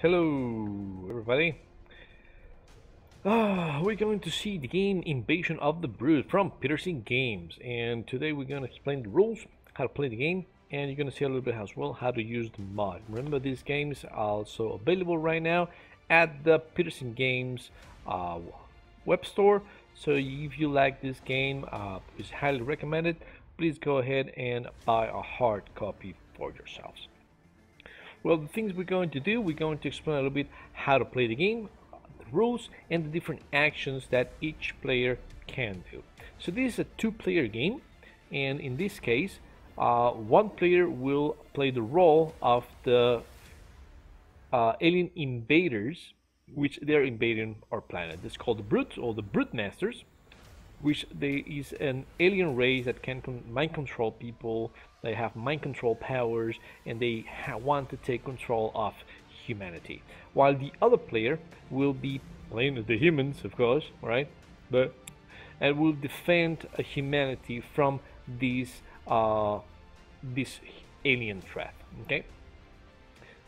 Hello, everybody. We're going to see the game Invasion of the Brood from Peterson Games, and today we're going to explain the rules, how to play the game, and you're going to see a little bit as well how to use the mod. Remember, these games are also available right now at the Peterson Games web store. So if you like this game, it's highly recommended. Please go ahead and buy a hard copy for yourselves. Well, the things we're going to do, we're going to explain a little bit how to play the game, the rules, and the different actions that each player can do. So this is a two-player game, and in this case, one player will play the role of the alien invaders, which they're invading our planet. It's called the Brutes or the Brute Masters, which is an alien race that can mind control people. They have mind control powers, and they want to take control of humanity. While the other player will be playing the humans, of course, right? But and will defend humanity from this alien threat. Okay.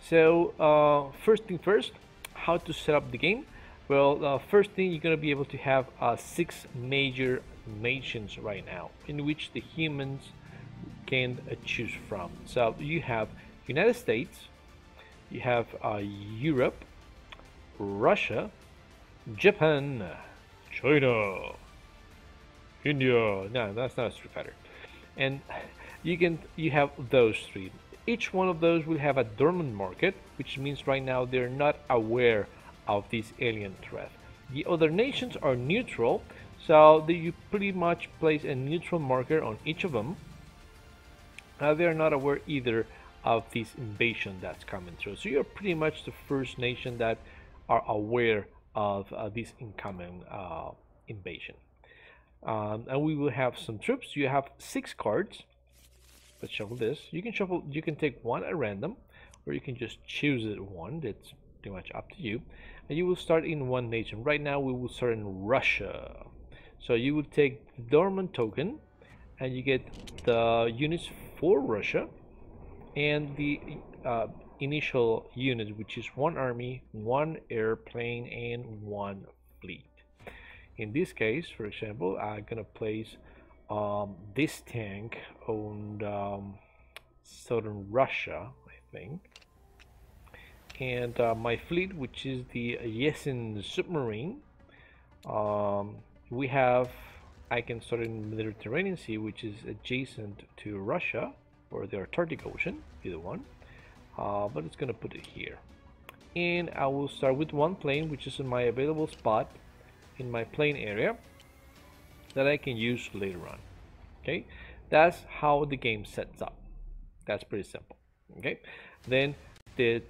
So first thing first, how to set up the game. Well, first thing, you're going to be able to have 6 major nations right now in which the humans can choose from. So you have United States, you have Europe, Russia, Japan, China, India. No, that's not a Street Fighter. And you have those 3. Each one of those will have a dormant market, which means right now they're not aware of this alien threat. The other nations are neutral, so you pretty much place a neutral marker on each of them. They're not aware either of this invasion that's coming through. So you're pretty much the first nation that are aware of this incoming invasion. And we will have some troops. You have 6 cards. Let's shuffle this. You can take one at random, or you can just choose it one. That's pretty much up to you. And you will start in one nation. Right now we will start in Russia. So you will take the dormant token, and you get the units for Russia, and the initial unit, which is 1 army, 1 airplane, and 1 fleet. In this case, for example, I'm gonna place this tank on southern Russia, I think, and my fleet, which is the Yesen submarine. We have, I can start in the Mediterranean Sea, which is adjacent to Russia, or the Arctic Ocean, either one. But it's gonna put it here, and I will start with 1 plane, which is in my available spot in my plane area that I can use later on. Okay, that's how the game sets up. That's pretty simple. Okay, then the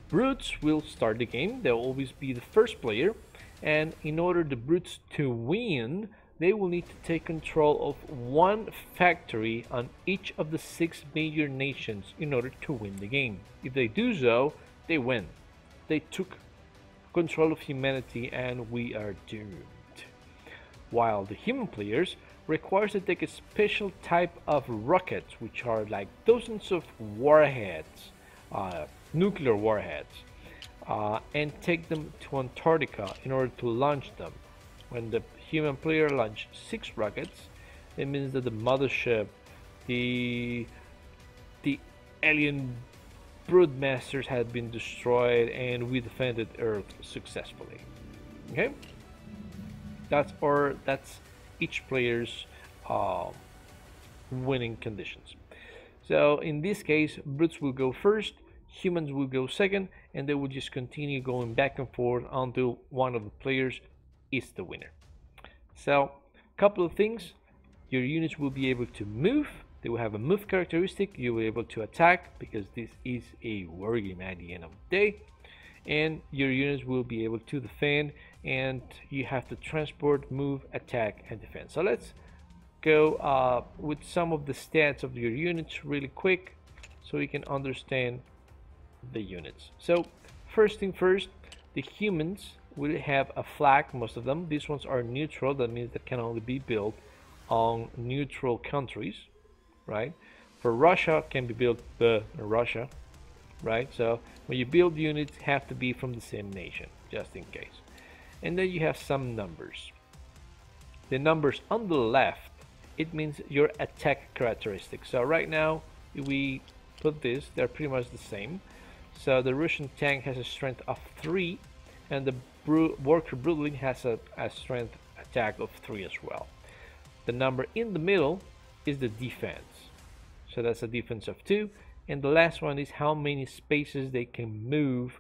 Brutes will start the game. They'll always be the first player, and in order the Brutes to win, they will need to take control of 1 factory on each of the 6 major nations in order to win the game. If they do so, they win. They took control of humanity, and we are doomed. While the human players requires to take a special type of rockets, which are like dozens of warheads, nuclear warheads, and take them to Antarctica in order to launch them. When the human player launch 6 rockets, it means that the mothership, the alien brood masters had been destroyed, and we defended Earth successfully. Okay, that's each player's winning conditions. So in this case, brutes will go first, humans will go second, and they will just continue going back and forth until one of the players is the winner. So a couple of things: your units will be able to move. They will have a move characteristic. You will be able to attack, because this is a war game at the end of the day. And your units will be able to defend, and you have to transport, move, attack, and defend. So let's go with some of the stats of your units really quick, so we can understand the units. So first thing first, the humans will have a flag. Most of them, these ones are neutral. That means that can only be built on neutral countries, right? For Russia, can be built in Russia. right? So when you build units, have to be from the same nation, just in case. And then you have some numbers. The numbers on the left, it means your attack characteristics. So right now, if we put this, they're pretty much the same. So the Russian tank has a strength of 3, and the worker Brutling has a strength attack of 3 as well. The number in the middle is the defense. So that's a defense of 2. And the last one is how many spaces they can move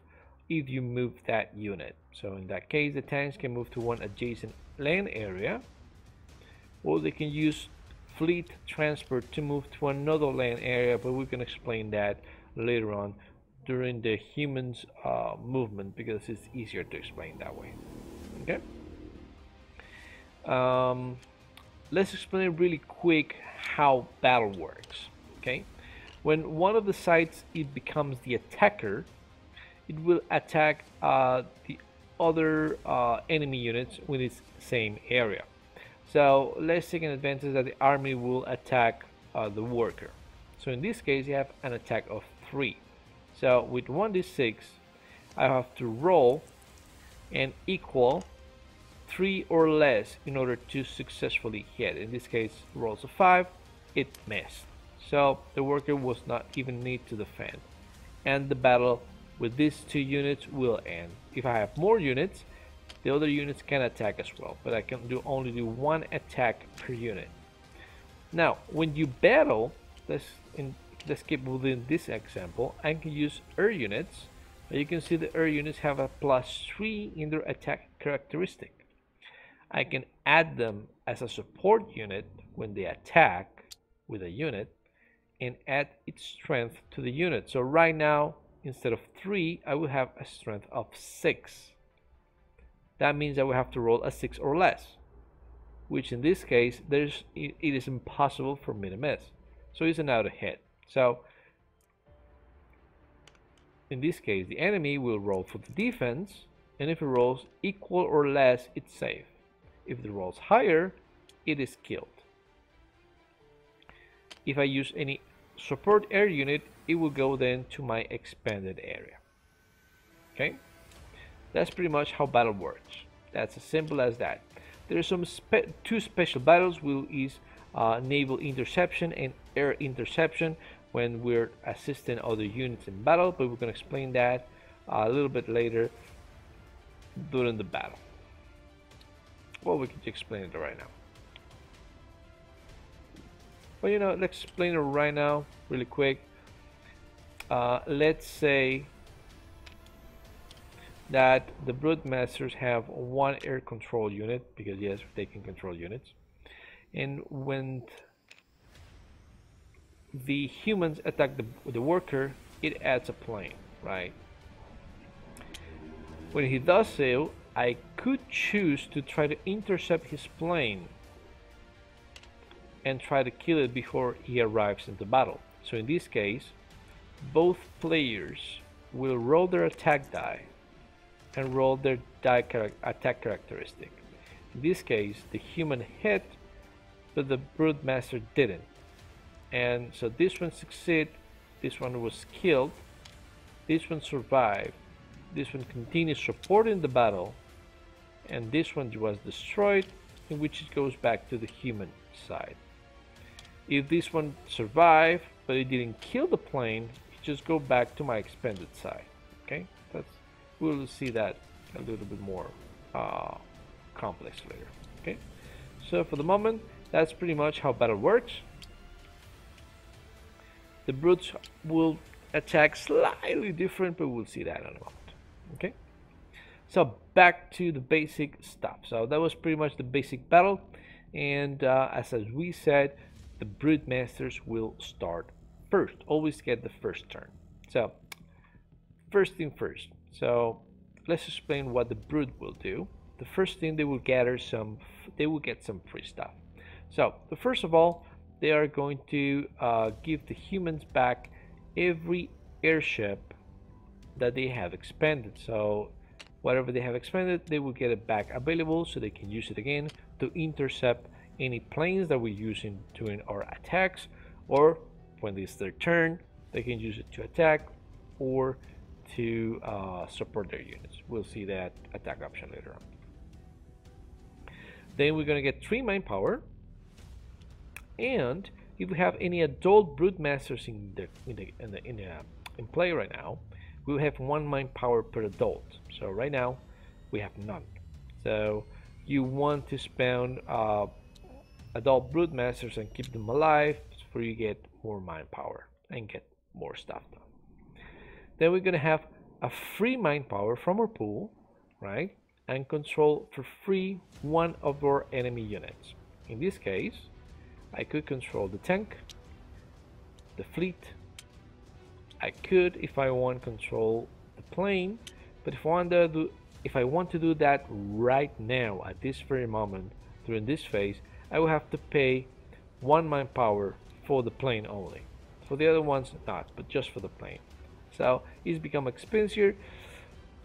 if you move that unit. So in that case, the tanks can move to one adjacent land area, or they can use fleet transport to move to another land area, but we can explain that later on during the humans movement, because it's easier to explain that way. Okay. Let's explain really quick how battle works. Okay, when one of the sides it becomes the attacker, it will attack the other enemy units with its same area. So let's take an advantage that the army will attack the worker. So in this case, you have an attack of 3. So with 1d6, I have to roll and equal 3 or less in order to successfully hit. In this case, rolls a 5, it missed. So the worker was not even need to defend. And the battle with these 2 units will end. If I have more units, the other units can attack as well, but I can only do 1 attack per unit. Now, when you battle, let's keep within this example, I can use air units. You can see the air units have a +3 in their attack characteristic. I can add them as a support unit when they attack with a unit and add its strength to the unit. So right now, instead of 3, I will have a strength of 6. That means I will have to roll a 6 or less, which in this case, it is impossible for me to miss. So it's an auto hit. So in this case, the enemy will roll for the defense, and if it rolls equal or less, it's safe. If it rolls higher, it is killed. If I use any support air unit, it will go then to my expanded area. Okay, that's pretty much how battle works. That's as simple as that. There are some 2 special battles, will is naval interception and air interception when we're assisting other units in battle, but we're going to explain that a little bit later during the battle. Well, we can explain it right now. Well, you know, let's explain it right now, really quick. Let's say that the Brute Masters have 1 air control unit, because yes, they can control units. And when the humans attack the worker, it adds a plane, right? When he does so, I could choose to try to intercept his plane and try to kill it before he arrives into battle. So in this case, both players will roll their attack die and roll their attack characteristic. In this case, the human hit, but the Brute Master didn't. And so this one succeeded, this one was killed, this one survived, this one continues supporting the battle, and this one was destroyed, in which it goes back to the human side. If this one survived, but it didn't kill the plane, it just go back to my expanded side. Okay, we'll see that a little bit more complex later. Okay, so for the moment, that's pretty much how battle works. The brutes will attack slightly different, but we'll see that in a moment. Okay, so back to the basic stuff. So that was pretty much the basic battle, and as we said, the Brute Masters will start first. Always get the first turn. So first thing first. So let's explain what the Brute will do. The first thing, they will get some free stuff. So first of all, they are going to give the humans back every airship that they have expanded. So whatever they have expanded, they will get it back available, so they can use it again to intercept any planes that we're using during our attacks, or when it's their turn, they can use it to attack or to support their units. We'll see that attack option later on. Then we're going to get 3 mind power, and if we have any adult brute masters in play right now, we'll have 1 mind power per adult. So right now we have none. So you want to spawn adult brute masters and keep them alive so you get more mind power and get more stuff done. Then we're going to have a free mind power from our pool, right? And control for free 1 of our enemy units. In this case, I could control the tank, the fleet. I could, if I want, control the plane. But if I want to do that right now, at this very moment, during this phase, I will have to pay 1 mind power for the plane only. For the other ones, not, but just for the plane. So it's become expensive,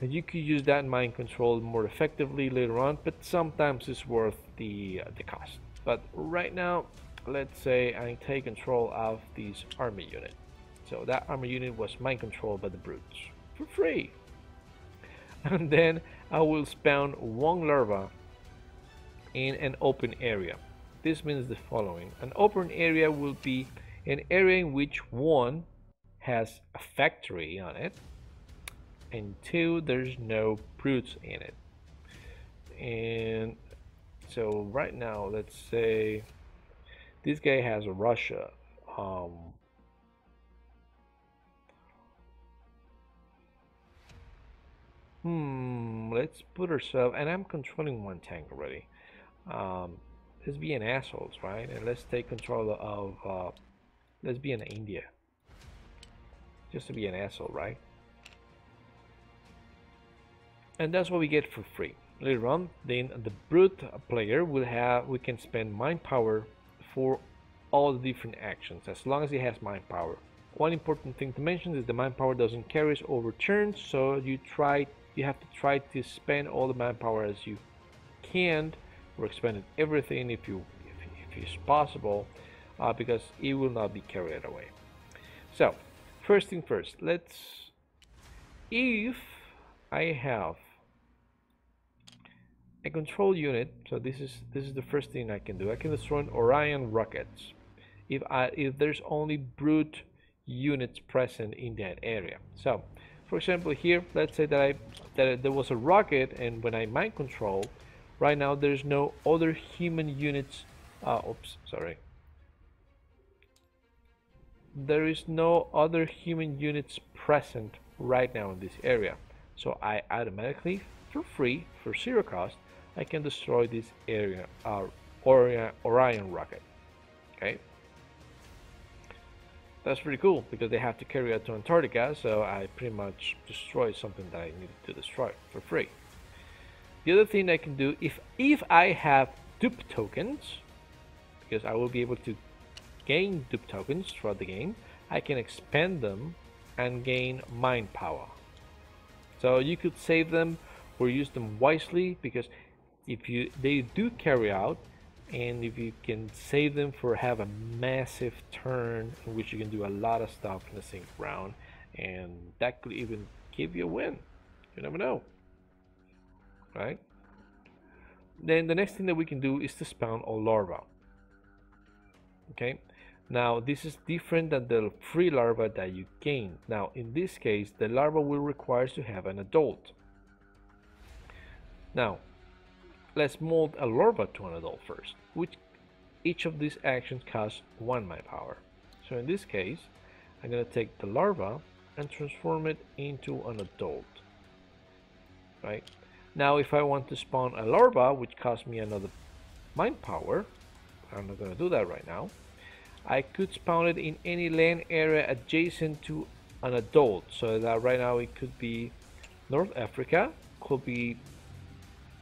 and you could use that mind control more effectively later on, but sometimes it's worth the cost. But right now, let's say I take control of this army unit. So that army unit was mind controlled by the brutes for free. And then I will spawn 1 larva in an open area. This means the following: an open area will be an area in which 1 has a factory on it, and 2 there's no brutes in it. And so right now, let's say this guy has a Russia. Let's put ourselves, and I'm controlling 1 tank already. Let's be an assholes, right? And let's take control of let's be in India, just to be an asshole, right? And that's what we get for free. Later on, then the brute player we can spend mind power for all the different actions as long as he has mind power. One important thing to mention is the mind power doesn't carry over turns, so you have to try to spend all the mind power as you can, or expend everything if it's possible, because it will not be carried away. So first thing first, if I have a control unit, so this is the first thing I can do. I can destroy Orion rockets if there's only brute units present in that area. So for example, here, let's say that there was a rocket, and when I mind control, right now there's no other human units. Oops, sorry. There is no other human units present right now in this area. So I automatically, for free, for 0 cost, I can destroy this area, Orion rocket. Okay. That's pretty cool because they have to carry it to Antarctica, so I pretty much destroyed something that I needed to destroy for free. The other thing I can do, if I have dupe tokens, because I will be able to gain dupe tokens throughout the game, I can expand them and gain mind power. So you could save them or use them wisely, because they do carry out, and if you can save them for have a massive turn in which you can do a lot of stuff in a single round, and that could even give you a win. You never know, right? Then the next thing that we can do is to spawn a larva. Okay, now this is different than the free larva that you gain. Now in this case, the larva will require to have an adult. Now let's mold a larva to an adult first, which each of these actions costs 1 mind power. So in this case, I'm going to take the larva and transform it into an adult. Right? Now if I want to spawn a larva, which costs me another mind power, I'm not going to do that right now, I could spawn it in any land area adjacent to an adult. So that right now it could be North Africa, could be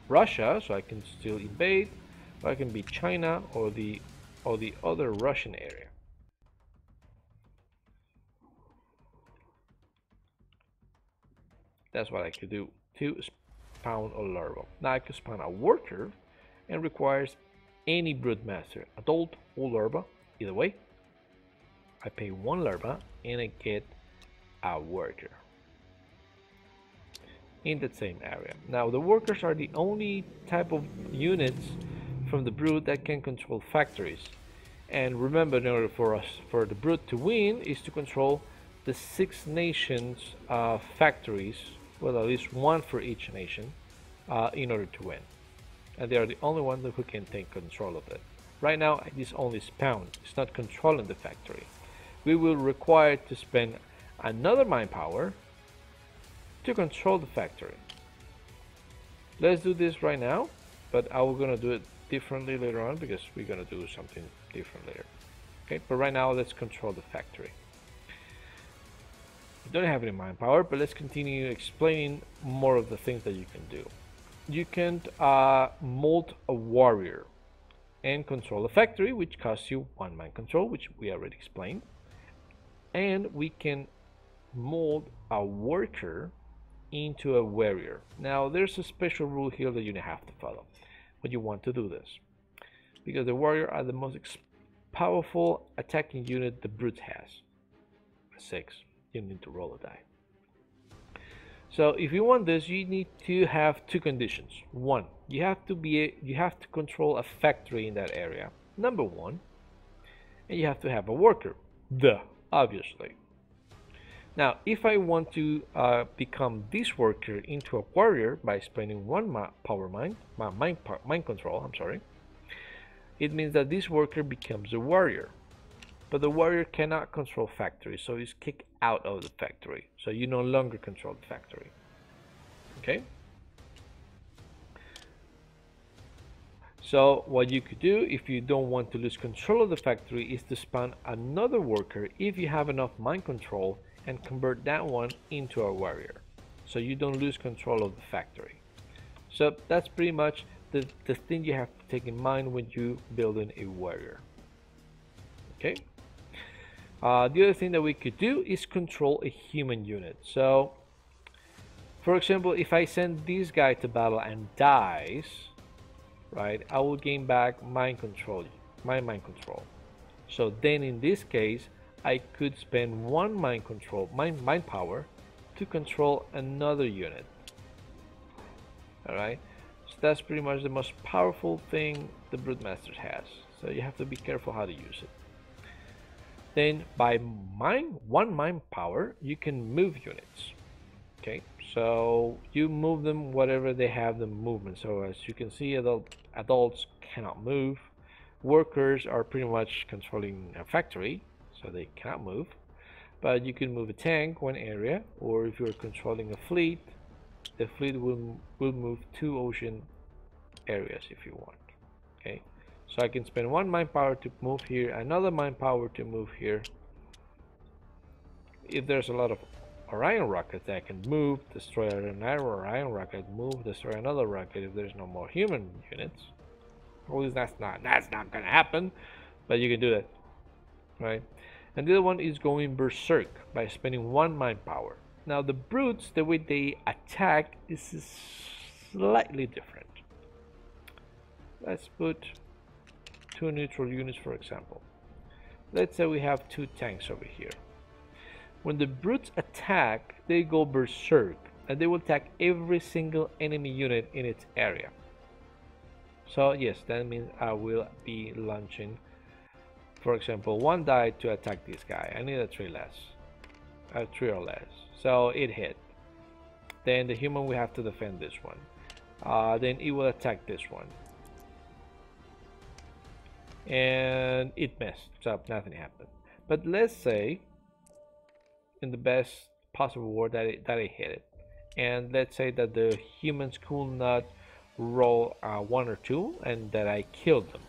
Russia, so I can still invade, or I can be China or the other Russian area. That's what I could do to spawn a larva. Now I could spawn a worker, and requires any brood master, adult or larva, either way. I pay 1 larva and I get a worker in that same area. Now the workers are the only type of units from the brute that can control factories. And remember, in order for the brute to win is to control the 6 nations factories, well, at least one for each nation, in order to win. And they are the only ones who can take control of it. Right now it is only spawn, it's not controlling the factory. We will require to spend another mind power to control the factory. Let's do this right now, but I'm gonna do it differently later on because we're gonna do something different later. Okay, but right now let's control the factory. We don't have any mind power, but let's continue explaining more of the things that you can do. You can mold a warrior and control a factory, which costs you 1 mind control, which we already explained. And we can mold a worker into a warrior. Now there's a special rule here that you have to follow when you want to do this, because the warrior are the most powerful attacking unit the brute has. 6. You need to roll a die. So if you want this, you need to have 2 conditions. 1, you have to control a factory in that area, number 1, and you have to have a worker. Duh, obviously. Now, if I want to become this worker into a warrior by spending 1 mind control, I'm sorry, it means that this worker becomes a warrior. But the warrior cannot control factory, so he's kicked out of the factory. So you no longer control the factory. Okay? So what you could do if you don't want to lose control of the factory is to spawn another worker if you have enough mind control and convert that one into a warrior. So you don't lose control of the factory. So that's pretty much the thing you have to take in mind when you building a warrior. Okay? The other thing that we could do is control a human unit. So, for example, if I send this guy to battle and dies, right, I will gain back mind control, my mind control. So then in this case, I could spend 1 mind power to control another unit. Alright, so that's pretty much the most powerful thing the Brute Masters has. So you have to be careful how to use it. Then by 1 mind power, you can move units. Okay, so you move them whatever they have the movement. So as you can see, adults cannot move. Workers are pretty much controlling a factory, so they cannot move. But you can move a tank one area, or if you're controlling a fleet, the fleet will move 2 ocean areas if you want. Okay. So I can spend 1 mind power to move here, another mind power to move here. If there's a lot of Orion rockets that can move, destroy an Orion rocket, move, destroy another rocket if there's no more human units. At least that's not gonna happen, but you can do that, right? And the other one is going berserk by spending 1 mind power. Now the brutes, the way they attack is slightly different. Let's put 2 neutral units, for example. Let's say we have 2 tanks over here. When the brutes attack, they go berserk and they will attack every single enemy unit in its area. So yes, that means I will be launching, for example, 1 die to attack this guy. I need a 3 less, 3 or less. So it hit. Then the human will have to defend this one. Then it will attack this one. And it missed, so nothing happened. But let's say, in the best possible world, that it hit it, and let's say that the humans could not roll 1 or 2, and that I killed them.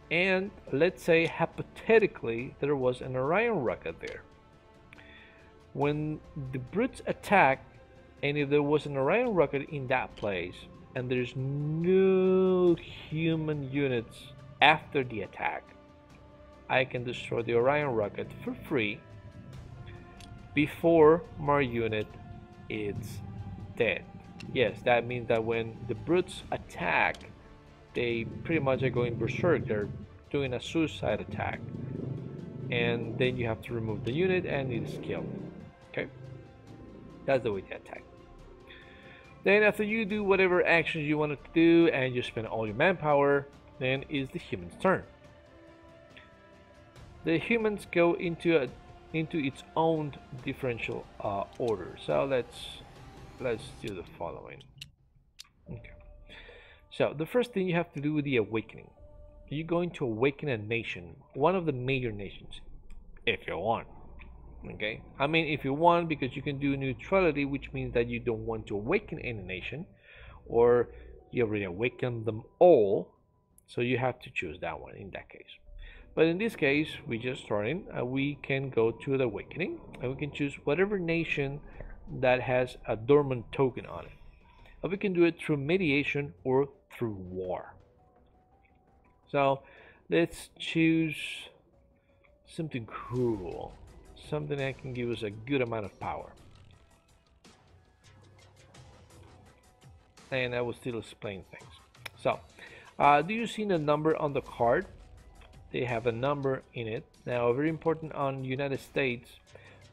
And let's say hypothetically there was an Orion rocket there. When the brutes attack, and if there was an Orion rocket in that place, and there's no human units after the attack, I can destroy the Orion rocket for free before my unit is dead. Yes, that means that when the brutes attack, they pretty much are going berserk. They're doing a suicide attack. and then you have to remove the unit and it is killed. Okay, that's the way to attack. Then after you do whatever actions you wanted to do and you spend all your manpower, then is the human's turn. The humans go into its own differential order. So let's do the following. Okay. So the first thing you have to do with the awakening, you're going to awaken a nation, one of the major nations, if you want. Okay, I mean if you want, because you can do neutrality, which means that you don't want to awaken any nation, or you already awakened them all, so you have to choose that one in that case. But in this case, we just starting, we can go to the awakening and we can choose whatever nation that has a dormant token on it. And we can do it through mediation or through war. So let's choose something cool, something that can give us a good amount of power. And I will still explain things. So do you see the number on the card? They have a number in it. Now, very important on United States,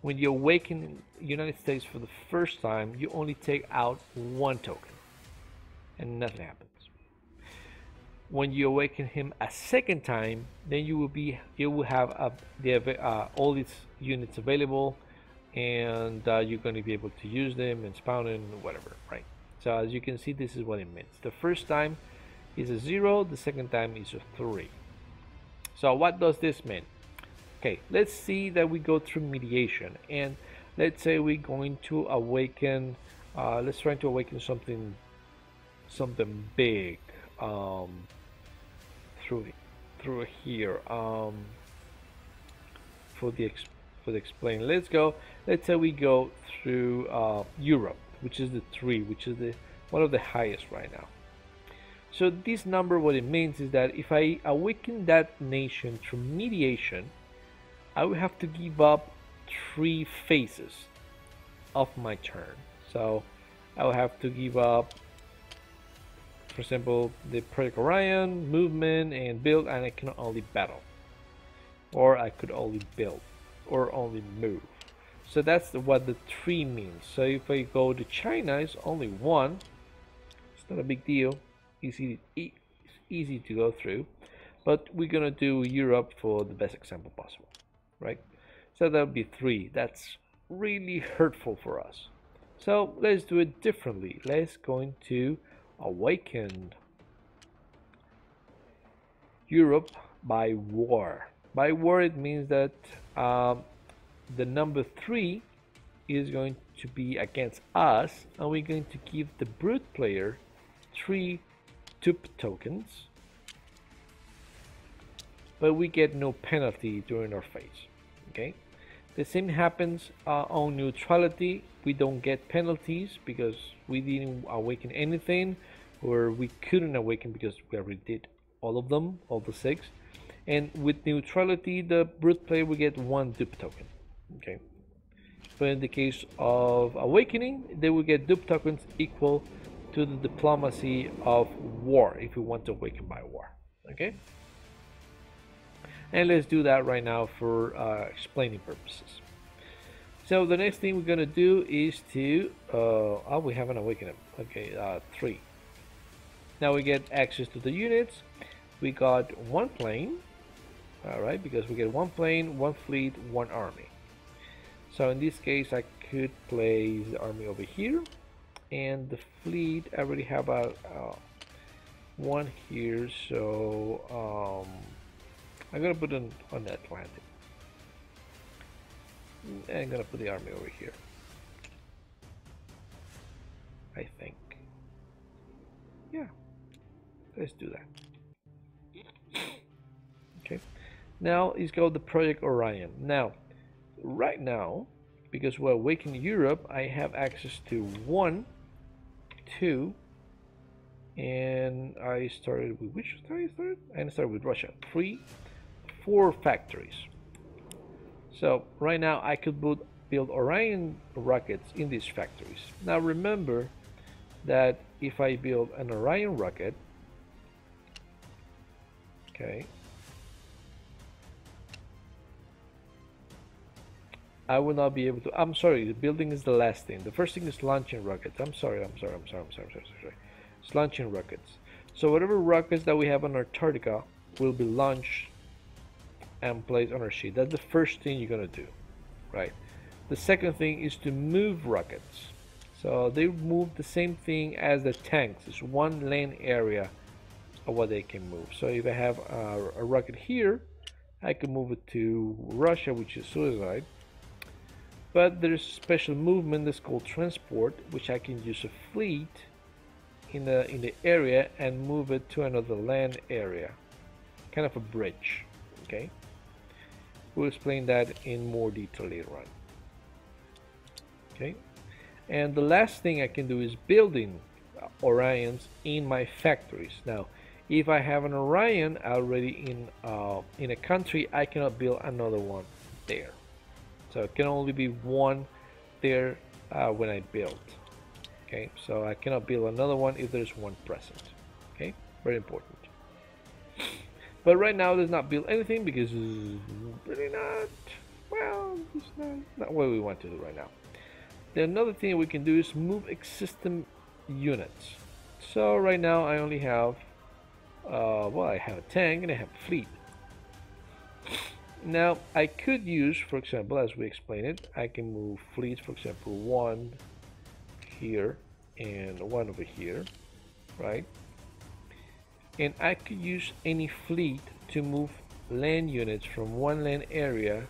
when you awaken United States for the first time, you only take out one token and nothing happens. When you awaken him a second time, then you will have all these units available, and you're going to be able to use them and spawn them, whatever, right? So as you can see, this is what it means. The first time is a 0, the second time is a 3. So what does this mean? Okay, let's see that we go through mediation, and let's say we're going to awaken, let's try to awaken something big through here for the explain. Let's say we go through Europe, which is the 3, which is one of the highest right now. So this number, what it means is that if I awaken that nation through mediation, I will have to give up 3 phases of my turn. So I will have to give up, for example, the Project Orion, movement, and build, and I can only battle. Or I could only build, or only move. So that's what the 3 means. So if I go to China, it's only 1. It's not a big deal. Easy to go through, but we're gonna do Europe for the best example possible, right? So that would be 3. That's really hurtful for us. So let's do it differently. Let's go into awaken Europe by war. By war, it means that the number 3 is going to be against us, and we're going to give the brute player 3 dupe tokens, but we get no penalty during our phase. Okay, the same happens on neutrality. We don't get penalties because we didn't awaken anything, or we couldn't awaken because we already did all of them, all the 6. And with neutrality, the brute player will get 1 dupe token. Okay, but in the case of awakening, they will get dupe tokens equal to the diplomacy of war if we want to awaken by war. Okay, and let's do that right now for explaining purposes. So the next thing we're gonna do is to oh, we haven't awakened him. Okay, 3. Now we get access to the units. We got 1 plane, all right, because we get 1 plane, 1 fleet, 1 army. So in this case, I could place the army over here. And the fleet, I already have a 1 here, so I'm gonna put it on the Atlantic. And I'm gonna put the army over here, I think. Yeah, let's do that. Okay, now it's called the Project Orion. Now, right now, because we're awakening Europe, I have access to 1, 2, and I started with which I started? I started with Russia. 3, 4 factories. So right now I could build Orion rockets in these factories. Now remember that if I build an Orion rocket, okay, I will not be able to. I'm sorry, the building is the last thing. The first thing is launching rockets. I'm sorry. It's launching rockets. So whatever rockets that we have on Antarctica will be launched and placed on our sheet. That's the first thing you're gonna do, right? The second thing is to move rockets. So they move the same thing as the tanks. It's one lane area of what they can move. So if I have a rocket here, I can move it to Russia, which is suicide. But there's a special movement that's called transport, which I can use a fleet in the area and move it to another land area, kind of a bridge. Okay, we'll explain that in more detail later on. Okay, and the last thing I can do is building Orions in my factories. Now, if I have an Orion already in a country, I cannot build another one there. So it can only be one there when I build. Okay, so I cannot build another one if there's one present. Okay, very important. But right now, let's not build anything because it's really not, well, it's not what we want to do right now. Then another thing we can do is move existing units. So right now I only have, well, I have a tank and I have a fleet. Now I could use, for example, as we explained it, I can move fleets, for example, one here and one over here, right? And I could use any fleet to move land units from one land area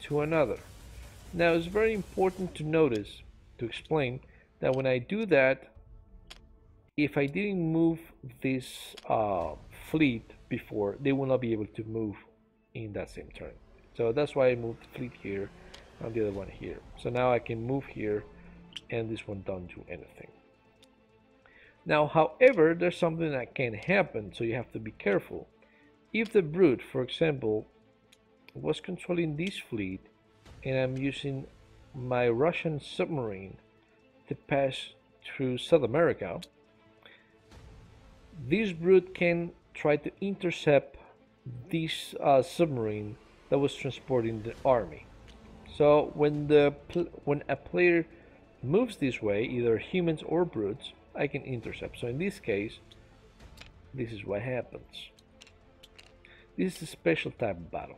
to another. Now it's very important to notice, to explain, that when I do that, if I didn't move this fleet before, they will not be able to move in that same turn. So that's why I moved the fleet here and the other one here. So now I can move here and this one don't do anything. Now, however, there's something that can happen, so you have to be careful. If the brute, for example, was controlling this fleet and I'm using my Russian submarine to pass through South America, this brute can try to intercept this submarine that was transporting the army. So when a player moves this way, either humans or brutes, I can intercept. So in this case, this is what happens. This is a special type of battle.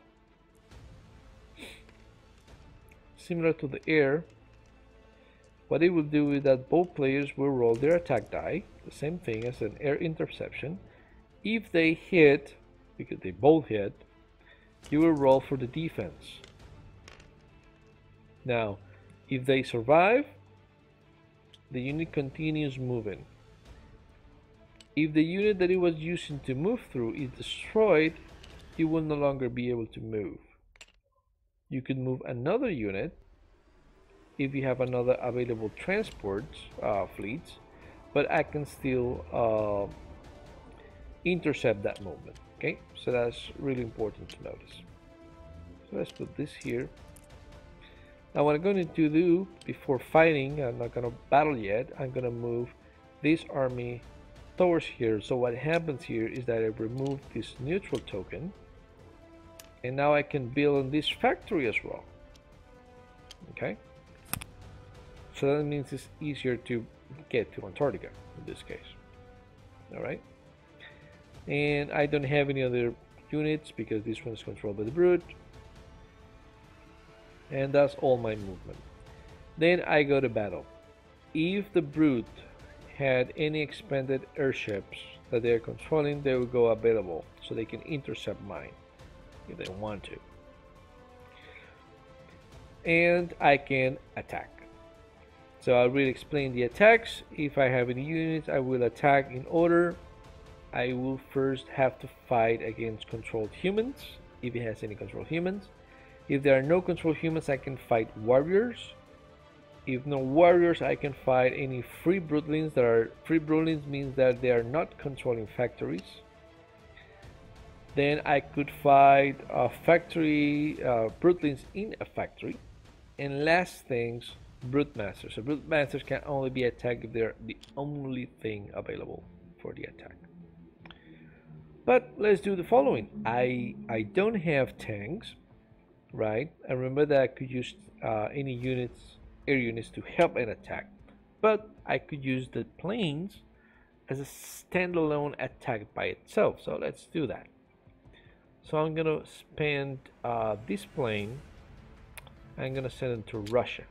Similar to the air, what it will do is that both players will roll their attack die, the same thing as an air interception. If they hit, because they both hit, you will roll for the defense. Now, if they survive, the unit continues moving. If the unit that it was using to move through is destroyed, it will no longer be able to move. You could move another unit if you have another available transport fleets, but I can still intercept that movement. Okay, so that's really important to notice. So let's put this here. Now what I'm going to do before fighting, I'm not going to battle yet, I'm going to move this army towards here. So what happens here is that I remove this neutral token, and now I can build on this factory as well. Okay, so that means it's easier to get to Antarctica in this case. Alright, and I don't have any other units because this one is controlled by the brute. And that's all my movement. Then I go to battle. If the brute had any expanded airships that they're controlling, they will go available, so they can intercept mine if they want to. And I can attack. So I'll really explain the attacks. If I have any units, I will attack in order. I will first have to fight against controlled humans, if it has any controlled humans. If there are no controlled humans, I can fight warriors. If no warriors, I can fight any free broodlings. Free broodlings means that they are not controlling factories. Then I could fight factory broodlings in a factory. And last things, brute masters. So brute masters can only be attacked if they're the only thing available for the attack. But let's do the following. I don't have tanks. Right, and remember that I could use any air units to help an attack, but I could use the planes as a standalone attack by itself. So let's do that. So I'm gonna spend this plane. I'm gonna send it to Russia.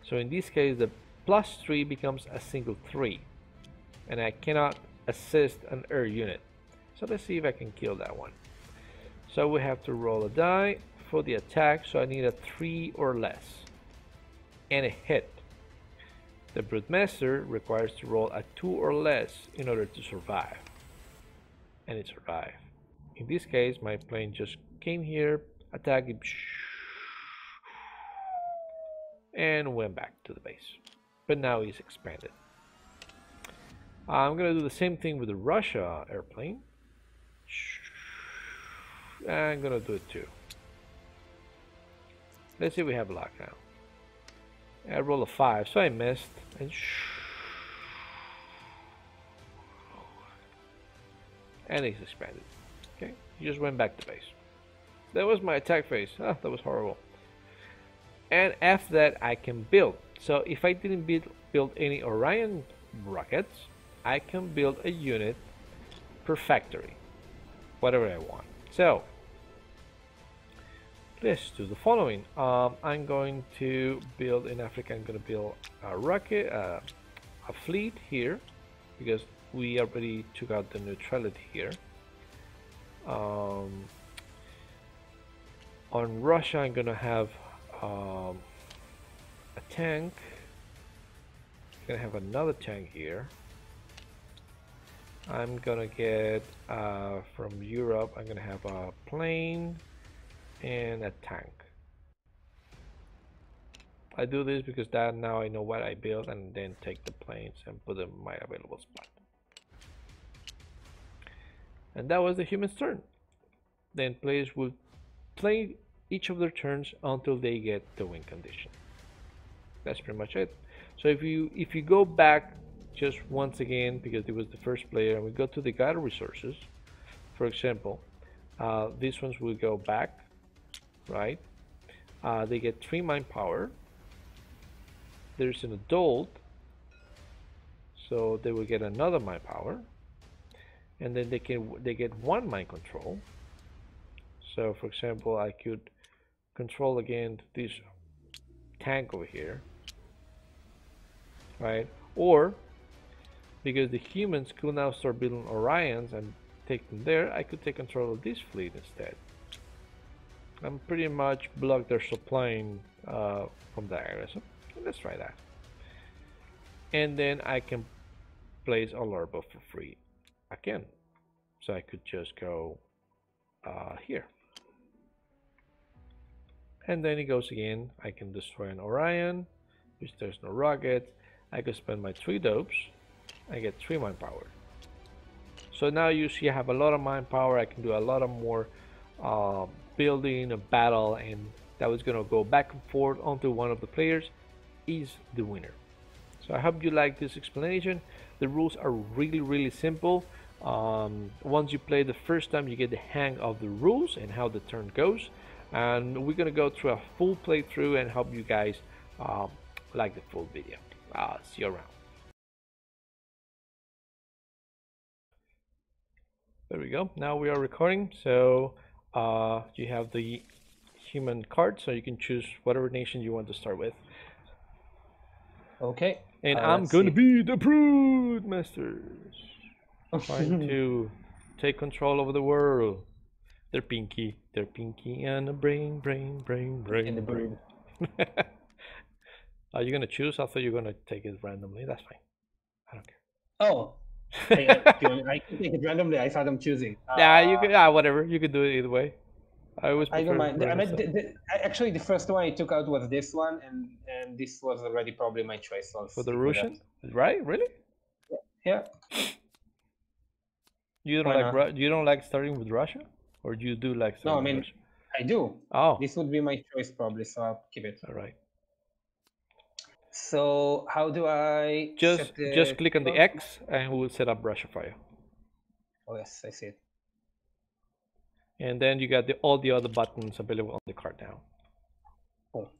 So in this case, the +3 becomes a single 3, and I cannot assist an air unit. So let's see if I can kill that one. So we have to roll a die for the attack. So I need a 3 or less, and a hit. The Broodmaster requires to roll a 2 or less in order to survive, and it survived. In this case, my plane just came here, attacked it, and went back to the base. But now he's expanded. I'm gonna do the same thing with the Russia airplane. I'm gonna do it too. Let's see if we have luck now. I roll a 5, so I missed. And he's expanded. Okay, he just went back to base. That was my attack phase. Ah, that was horrible. And after that, I can build. So if I didn't build any Orion rockets, I can build a unit per factory, whatever I want. So let's do the following. I'm going to build in Africa. I'm going to build a rocket, a fleet here, because we already took out the neutrality here. On Russia, I'm going to have a tank. I'm going to have another tank here. I'm gonna get from Europe, I'm gonna have a plane and a tank. I do this because that now I know what I build, and then take the planes and put them in my available spot. And that was the human's turn. Then players will play each of their turns until they get the win condition. That's pretty much it. So if you go back just once again, because it was the first player, and we go to the guide resources, for example, these ones will go back, right? They get 3 mind power. There's an adult, so they will get another mind power, and then they get 1 mind control. So for example, I could control again this tank over here, right? Or because the humans could now start building Orions and take them there, I could take control of this fleet instead. I'm pretty much block their supplying from that area. So let's try that. And then I can place a larva for free again. So I could just go here. And then it goes again. I can destroy an Orion, which there's no rocket. I could spend my 3 dopes. I get 3 mind power. So now you see I have a lot of mind power. I can do a lot of more building a battle, and that was gonna go back and forth until one of the players is the winner. So I hope you like this explanation. The rules are really simple. Once you play the first time, you get the hang of the rules and how the turn goes, and we're gonna go through a full playthrough and hope you guys like the full video. See you around. There we go. Now we are recording. So you have the human card, so you can choose whatever nation you want to start with. Okay. And I'm going to be the Broodmasters, trying to take control over the world. They're pinky and a brain. In the brood. Are you gonna choose? I thought you were gonna take it randomly. That's fine. I don't care. Oh, I can take it randomly. I thought I'm choosing. Yeah, you could. Whatever. You could do it either way. I always prefer. I don't mind. I mean, actually, the first one I took out was this one, and this was already probably my choice. So for the Russian, right? Really? Yeah. You don't like starting with Russia, or you do like starting? No, I mean, with Russia? I do. Oh, this would be my choice probably, so I'll keep it. All right. So how do I just click on the X and we will set up Russia for you. Oh yes, I see it. And then you got all the other buttons available on the card now. Cool.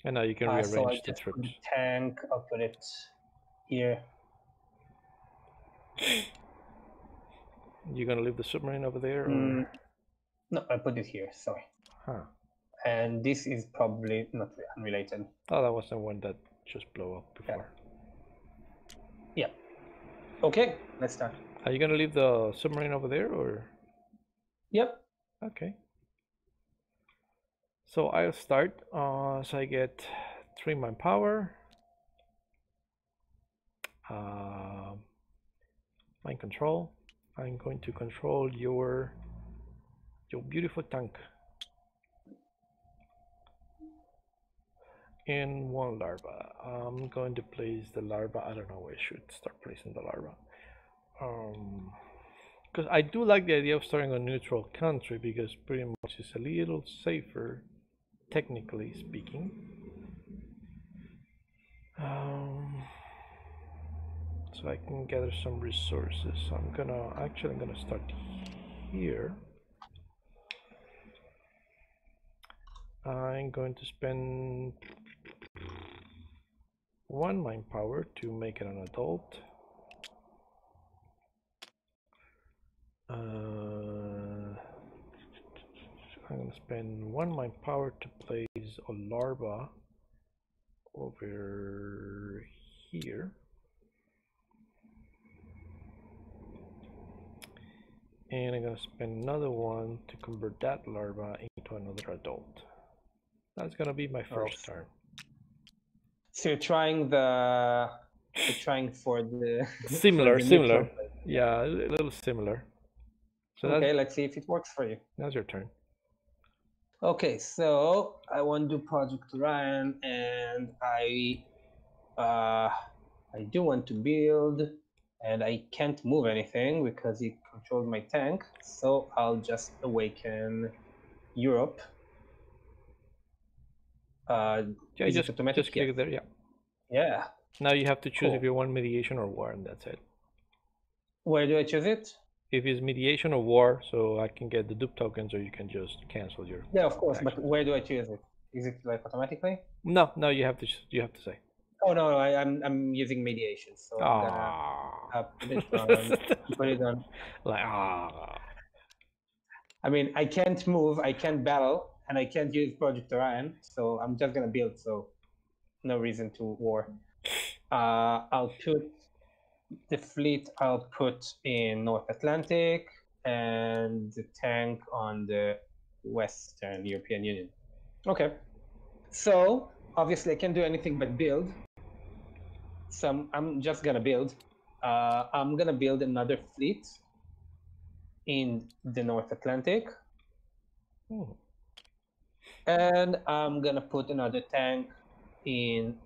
And now you can So I rearrange the just put troops. the tank. I'll put it here. You're gonna leave the submarine over there, or? No, I put it here. Sorry. Huh. And this is probably not unrelated. Oh, that was the one that just blew up before. Yeah. Okay, let's start. Are you gonna leave the submarine over there, or? Yep. Okay. So I'll start. So I get 3 manpower. Mind control. I'm going to control your beautiful tank. And 1 larva. I'm going to place the larva. I don't know where I should start placing the larva. Because I do like the idea of starting a neutral country, because pretty much it's a little safer, technically speaking. So I can gather some resources. So I'm gonna start here. I'm going to spend 1 mind power to make it an adult. I'm going to spend 1 mind power to place a larva over here. And I'm going to spend another 1 to convert that larva into another adult. That's going to be my first turn. So you're trying for the similar, for the similar. Yeah, a little similar. So okay, let's see if it works for you. Now's your turn. Okay, so I want to do Project Orion, and I do want to build, and I can't move anything because it controlled my tank. So I'll just awaken Europe. Yeah, is it automatic? Just click there. Yeah. Yeah. Now you have to choose if you want mediation or war, and that's it. Where do I choose it? If it's mediation or war, so I can get the dupe tokens, or you can just cancel your. Yeah, of course. But where do I choose it? Is it like automatically? No, you have to say. Oh no, I'm using mediation, so I'm gonna put it on. Like I mean, I can't move, I can't battle, and I can't use Project Orion, so I'm just gonna build. So no reason to war. I'll put the fleet. I'll put in North Atlantic, and the tank on the Western European Union. Okay. So obviously I can't do anything but build. So I'm just gonna build. I'm gonna build another fleet in the North Atlantic. And I'm gonna put another tank in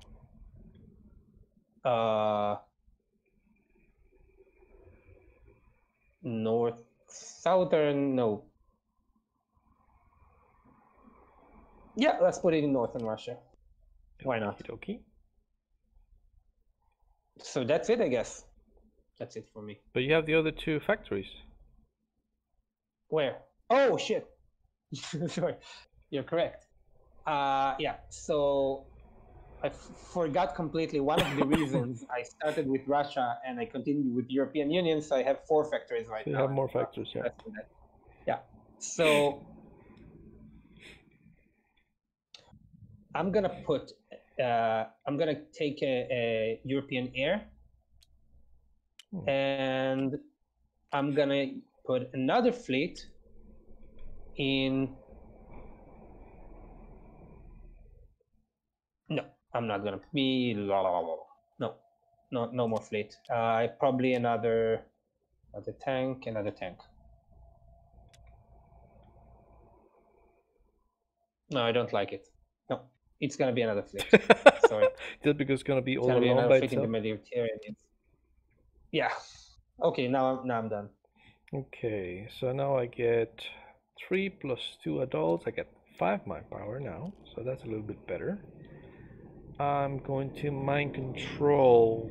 Yeah, let's put it in Northern Russia. Why not? Okay. So that's it, I guess. That's it for me. But you have the other 2 factories. Where? Oh, shit. Sorry. You're correct. Yeah, so I forgot completely one of the reasons I started with Russia and I continued with European Union, so I have 4 factories right now. You have more factories, yeah. Yeah. So I'm gonna put I'm gonna take a European air, and I'm gonna put another fleet in. No, I'm not gonna be. No, no more fleet. Probably another tank. No, I don't like it. No, it's gonna be another fleet. Sorry. Just because it's gonna be all alone alone by itself. In the Mediterranean. Yeah. Okay, now I'm done. Okay, so now I get 3 plus 2 adults. I get 5 mind power now, so that's a little bit better. I'm going to mind control.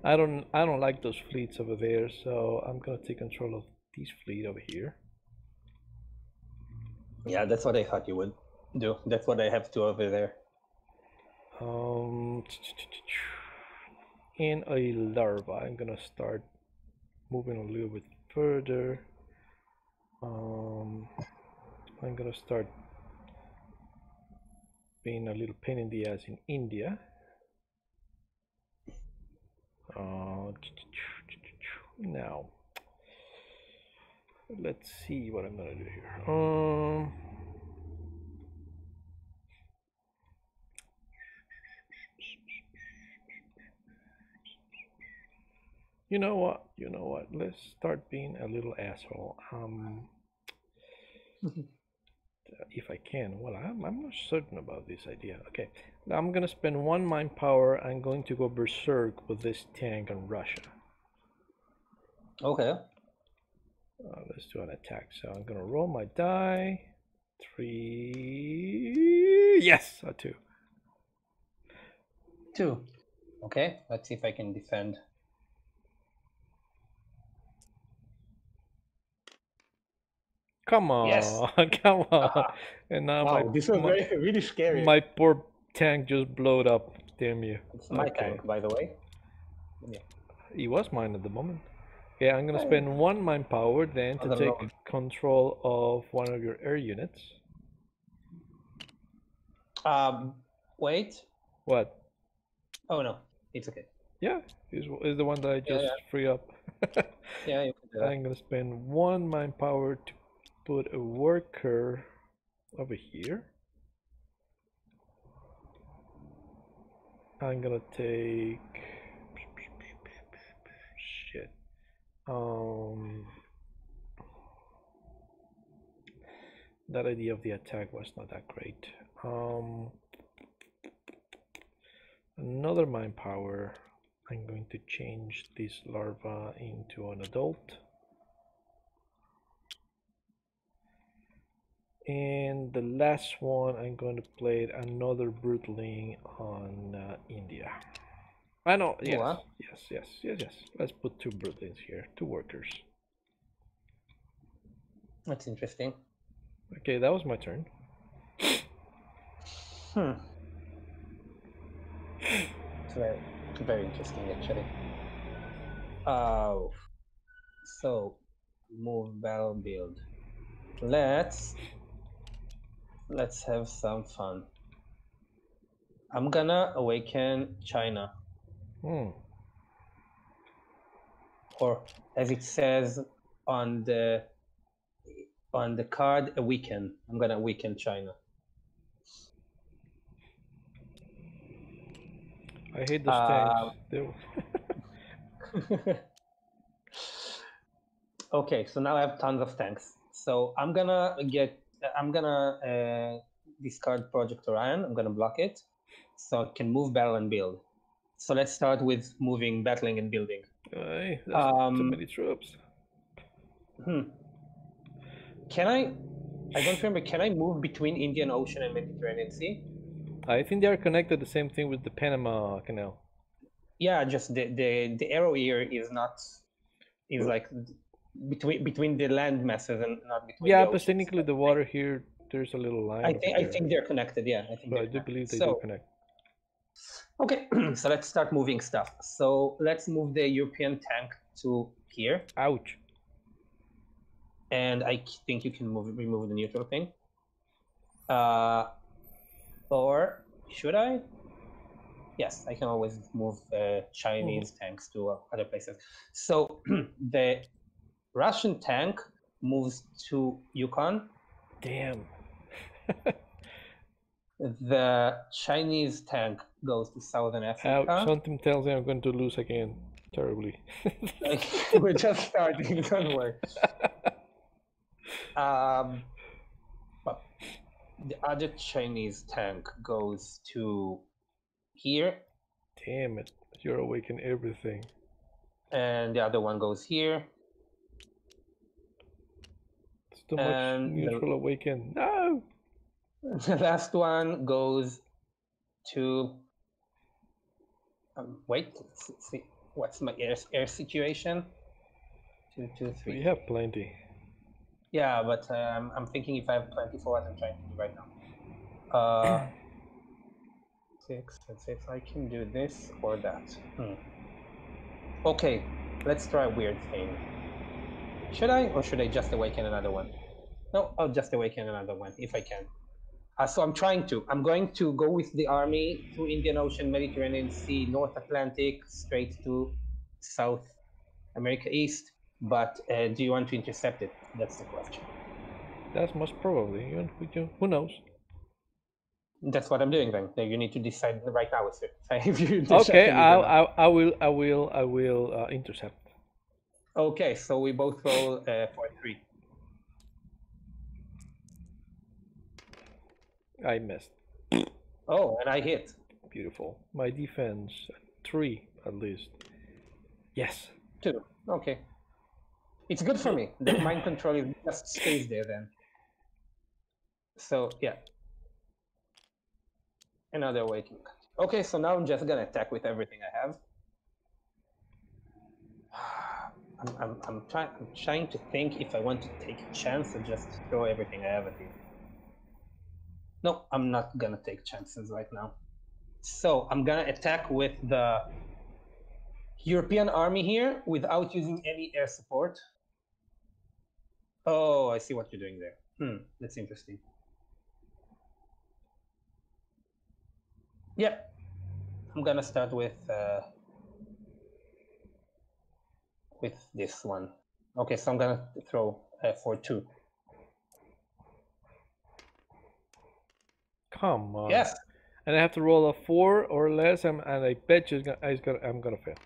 I don't like those fleets over there, so I'm gonna take control of this fleet over here. Yeah, that's what I thought you would do. That's what I have to over there. Um, and a larva. I'm gonna start moving a little bit further. I'm gonna start being a little pain in the ass in India. Now, let's see what I'm gonna do here. You know what? You know what? Let's start being a little asshole. If I can. Well, I'm not certain about this idea. Okay, now I'm gonna spend one mind power. I'm going to go berserk with this tank on Russia. Okay. Let's do an attack. So I'm gonna roll my die. 3. Yes, a 2. 2. Okay, let's see if I can defend. Come on, Yes. come on. Aha. And now Wow, this was really scary. my poor tank just blowed up. Damn you. It's my tank, by the way. Yeah. It was mine at the moment. Okay, I'm gonna spend one mind power then to take control of one of your air units. Wait. What? Oh no, it's okay. Yeah, is the one that I just free up. Yeah, you can do that. I'm gonna spend one mind power to put a worker over here. I'm gonna take shit. That idea of the attack was not that great. Another mind power. I'm going to change this larva into an adult. And the last one, I'm going to play another brutling on India. I know, yes, What? yes. Let's put 2 brutlings here, 2 workers. That's interesting. Okay, that was my turn. It's very interesting, actually. So move, battle, build. Let's have some fun. I'm gonna awaken China. Or as it says on the card, awaken. I'm gonna awaken China. I hate those tanks. Okay, so now I have tons of tanks. So I'm gonna discard Project Orion. I'm gonna block it, so I can move, battle, and build. So let's start with moving, battling, and building. That's too many troops. Can I don't remember. Can I move between Indian Ocean and Mediterranean Sea? I think they are connected. The same thing with the Panama Canal. Yeah, just the arrow here is not like between the land masses and not between. Yeah, but technically the water here, there's a little line. I think they're connected. Yeah, I think. So I do believe they do connect. Okay, so let's start moving stuff. So let's move the European tank to here. Ouch. And I think you can remove the neutral thing. Or should I? Yes, I can always move Chinese tanks to other places. So the Russian tank moves to Yukon. Damn. The Chinese tank goes to Southern Africa. Ouch, something tells me I'm going to lose again. Terribly. We're just starting, don't worry. But the other Chinese tank goes to here. Damn it, you're awakening everything. And the other one goes here. It's too much neutral awaken. No! The last one goes to... wait, let's see. What's my air situation? 2, 2, 3. We have plenty. Yeah, but I'm thinking if I have 24, what I'm trying to do right now. 6. Let's see if I can do this or that. Okay, let's try a weird thing. Should I, or should I just awaken another one? No, I'll just awaken another one if I can. So I'm trying to. I'm going to go with the army through Indian Ocean, Mediterranean Sea, North Atlantic, straight to South America East. But do you want to intercept it? That's the question. That's most probably. Who knows? That's what I'm doing then. You need to decide right now if you're Okay, intercepting it or not. I will intercept. Okay, so we both roll for 3. I missed. Oh, and I hit. Beautiful. My defense 3 at least. Yes. 2. Okay. It's good for me that mind control just stays there then. So yeah. Another awakening. Okay, so now I'm just gonna attack with everything I have. I'm trying to think if I want to take a chance or just throw everything I have at you. No, I'm not gonna take chances right now. So I'm gonna attack with the European army here without using any air support. Oh, I see what you're doing there. That's interesting. Yeah, I'm gonna start with this one. Okay, so I'm gonna throw for 2. Come on. Yes. And I have to roll a 4 or less, and I bet you I'm gonna fail.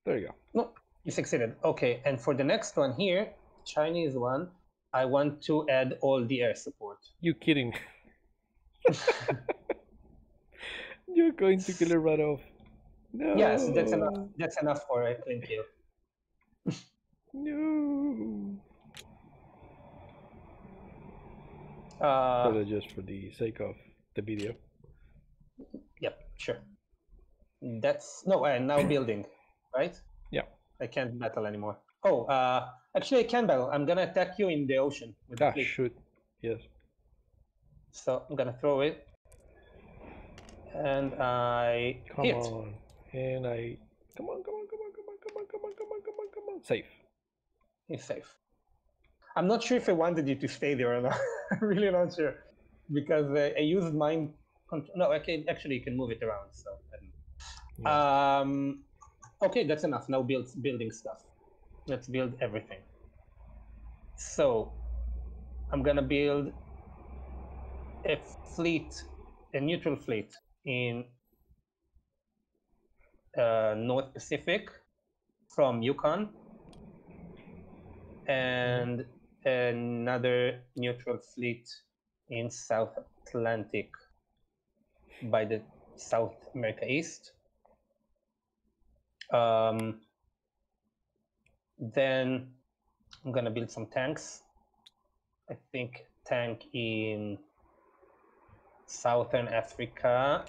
There you go. No, you succeeded. Okay, and for the next one here, Chinese one, I want to add all the air support. You kidding? You're going to kill her right off. No. Yes, that's enough. That's enough for a clean kill. No. Just for the sake of the video. Yep, sure. That's no, and now building, right? Yeah. I can't battle anymore. Oh, actually I can battle. I'm gonna attack you in the ocean with the fleet. Shoot. Yes. So I'm gonna throw it. And I hit. On. And I come on. Safe. He's safe. I'm not sure if I wanted you to stay there or not. I'm really not sure. Because I used mind control. No, actually you can move it around, so I don't know. Okay, that's enough. Now building stuff. Let's build everything. So I'm gonna build a fleet, a neutral fleet in North Pacific from Yukon, and another neutral fleet in South Atlantic by the South America East. Then I'm gonna build some tanks. I think tank in Southern Africa,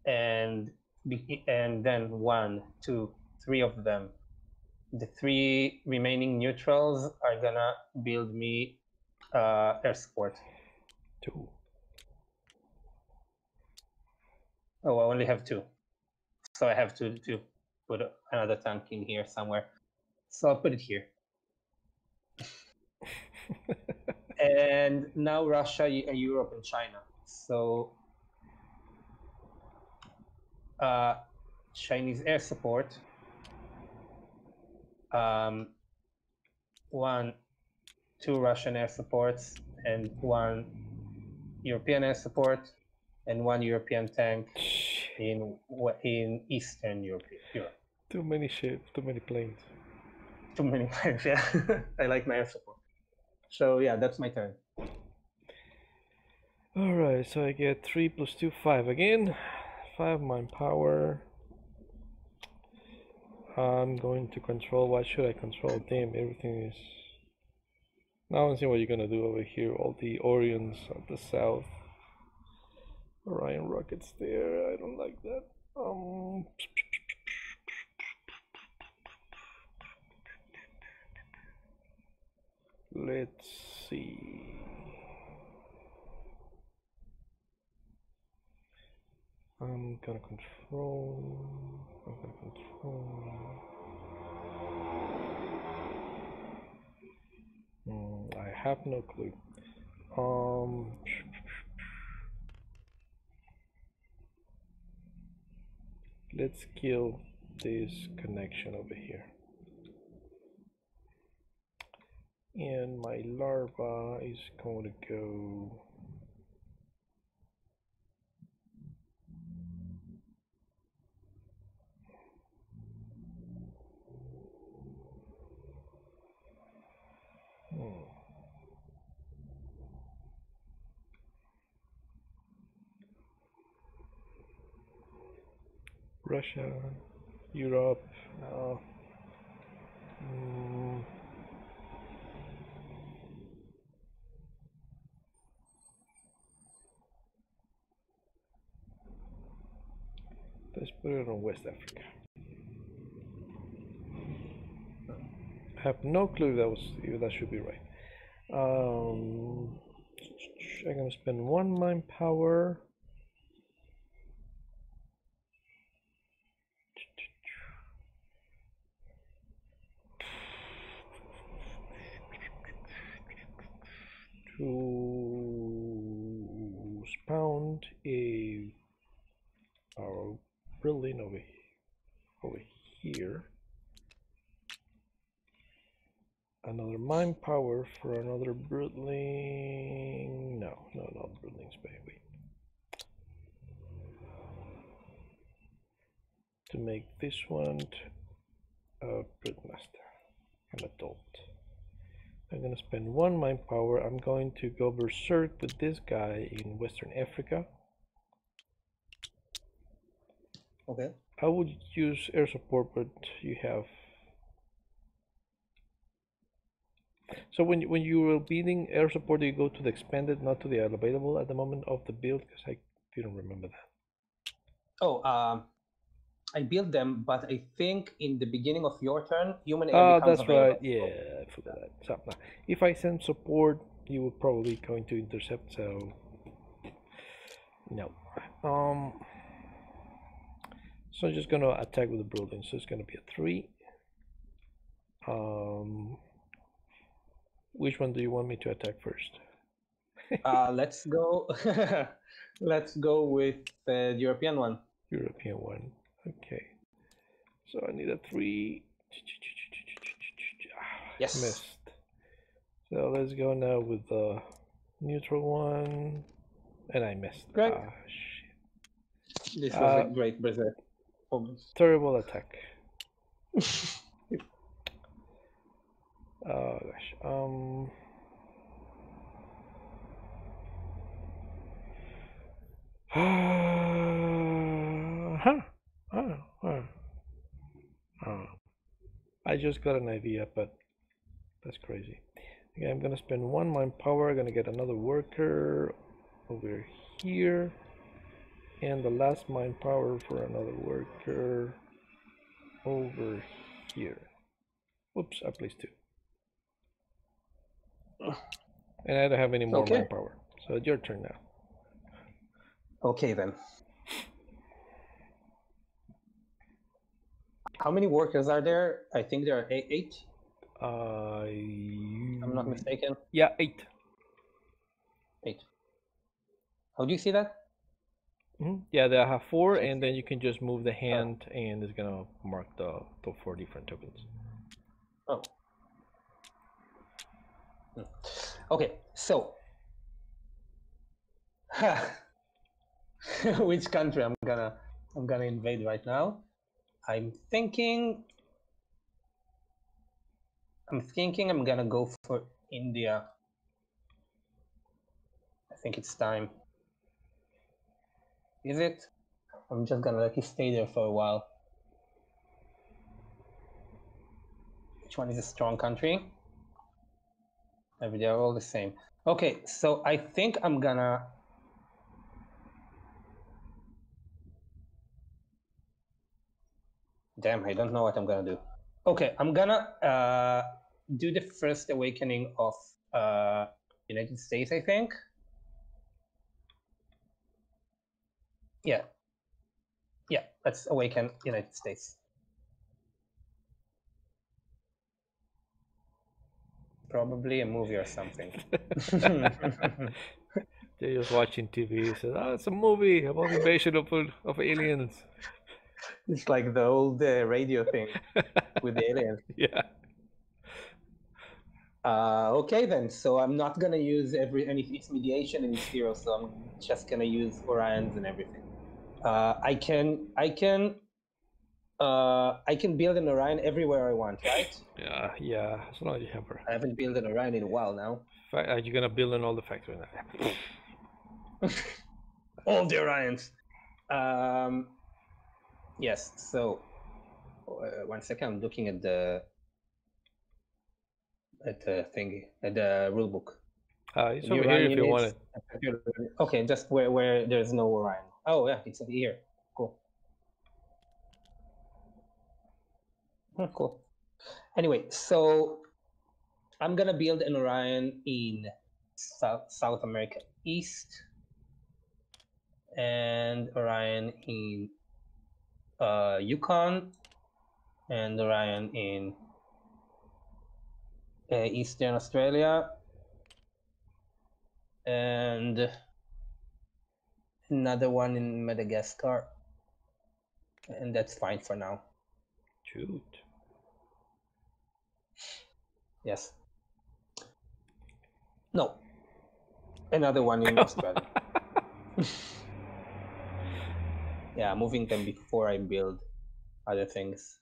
and then 1, 2, 3 of them. The 3 remaining neutrals are gonna build me air support. 2. Oh, I only have 2, so I have to put another tank in here somewhere. So I'll put it here. And now Russia, Europe, and China. So Chinese air support. 1, 2 Russian air supports, and 1 European air support, and 1 European tank in Eastern Europe. Too many ships, too many planes. Too many planes, yeah. I like my air support. So yeah, that's my turn. Alright, so I get 3 plus 2, 5 again. 5 mind power. I'm going to control. What should I control? Damn, everything is. Now I'm seeing what you're gonna do over here. All the Orions at the south. Orion rockets there. I don't like that. Let's see. I'm gonna control. I have no clue. Let's kill this connection over here. And my larva is going to go Russia, Europe. Let's put it on West Africa. I have no clue if that should be right. I'm gonna spend 1 mind power. To spawn our building over here. Another mind power for another broodling. No, not broodlings, baby. To make this one a broodmaster, an adult. I'm gonna spend 1 mind power. I'm going to go berserk with this guy in Western Africa. Okay. I would use air support, but you have. So when you were building air support, do you go to the expanded, not to the available at the moment of the build? Because I didn't remember that. Oh, I built them, but I think in the beginning of your turn, human air becomes that's available. right. Yeah, I forgot that. So if I send support, you will probably going to intercept. So no. So I'm just gonna attack with the broodling. So it's gonna be a 3. Which one do you want me to attack first? Let's go. Let's go with the European one. European one. Okay. So I need a 3. Yes. Missed. So let's go now with the neutral one. And I missed. Great. Shit. This was a great berserk. Terrible attack. Oh gosh. I just got an idea, but that's crazy. Okay, I'm gonna spend 1 mind power. I'm gonna get another worker over here, and the last mind power for another worker over here. Oops, I placed 2. And I don't have any more mind power. So it's your turn now. Okay then. How many workers are there? I think there are 8. I'm not mistaken. Yeah, 8. 8. How do you see that? Yeah, they have 4, and then you can just move the hand, and it's gonna mark the 4 different tokens. Oh. Okay, so which country I'm gonna invade right now? I'm thinking I'm gonna go for India. I think it's time. Is it? I'm just gonna let you stay there for a while. Which one is a strong country? Maybe they're all the same. Okay, so I think I'm gonna damn, I don't know what I'm gonna do. Okay, I'm gonna do the first awakening of United States, I think. Yeah. Yeah, let's awaken United States. Probably a movie or something. They're just watching TV. Says, "Oh, it's a movie about invasion of aliens." It's like the old radio thing with the aliens. Yeah. Okay then. So I'm not gonna use any it's mediation and it's zero. So I'm just gonna use Orions and everything. I can build an Orion everywhere I want, right? Yeah, yeah. As long as you have her. I haven't built an Orion in a while now. Are you gonna build in all the factories now? All the Orions. Yes. So 1 second. I'm looking at the thingy at the rule book. It's The over here if Orion you want is- it. Okay, just where there's no Orion. Oh yeah, it's here. Cool. Cool. Anyway, so I'm gonna build an Orion in South America East, and Orion in Yukon, and Orion in Eastern Australia, and another one in Madagascar, and that's fine for now. Shoot. Yes. No. Another one in Australia. Yeah, moving them before I build other things.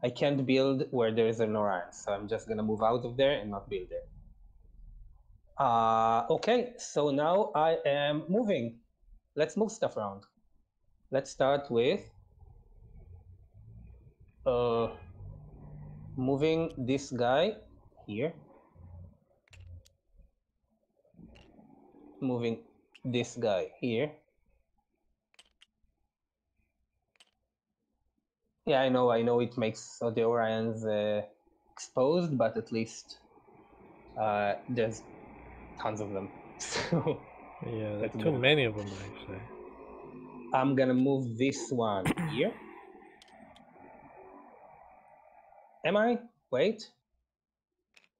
I can't build where there is an Orion, so I'm just gonna move out of there and not build there. Okay, so now I am moving. Let's move stuff around. Let's start with moving this guy here. Moving this guy here. Yeah, I know it makes the Orions exposed, but at least there's tons of them. So Yeah, that's too good. many of them, actually. I'm gonna move this one here. Am I? Wait.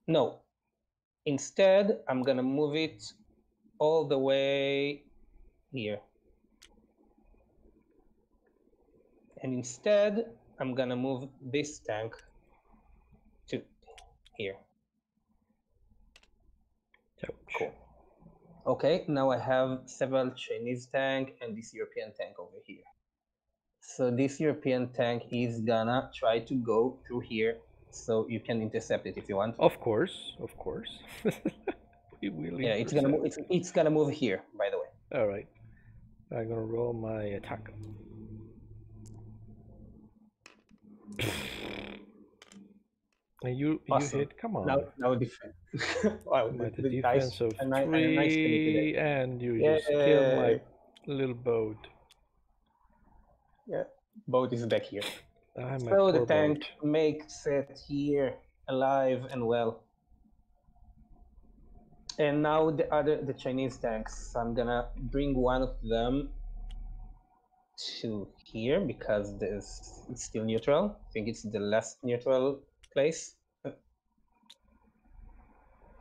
No. Instead, I'm gonna move it all the way here. And instead, I'm gonna move this tank to here. Ouch. Cool. Okay, now I have several Chinese tank and this European tank over here. So this European tank is gonna try to go through here, so you can intercept it if you want. Of course, of course. We will Yeah, it's gonna move. It's gonna move here, by the way. All right. I'm gonna roll my attack. And you Awesome. hit. Come on. Now defense. Wow, My the defense of a nice finish today. 3, and you just killed my little boat. Yeah, boat is back here. Ah, my So the poor tank boat. makes it here alive and well. And now the Chinese tanks. I'm gonna bring one of them to here because it's still neutral. I think it's the last neutral place,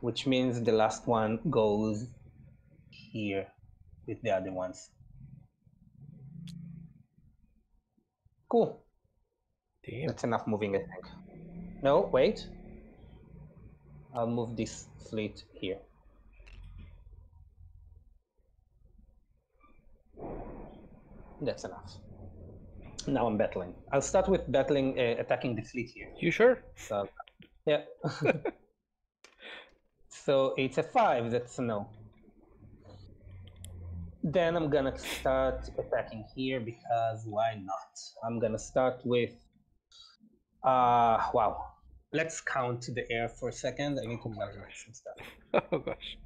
which means the last one goes here with the other ones. Cool. Damn. That's enough moving, I think. No, wait. I'll move this fleet here. That's enough. Now I'm battling. I'll start with battling, attacking the fleet here. You sure? So, yeah. So it's a 5. That's a no. Then I'm gonna start attacking here because why not? I'm gonna start with. Wow. Let's count the air for a second. I need to calculate some stuff. Oh gosh.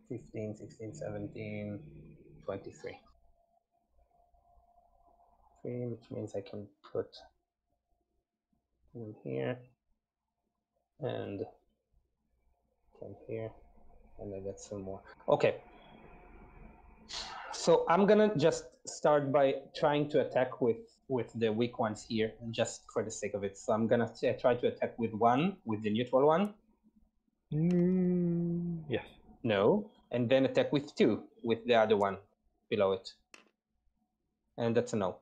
15, 16, 17, 23. 3, which means I can put in here and here, and I get some more. Okay. So I'm gonna just start by trying to attack with the weak ones here, just for the sake of it. So I'm gonna try to attack with one, with the neutral one. Yes. No, and then attack with two, with the other one below it, and that's a no.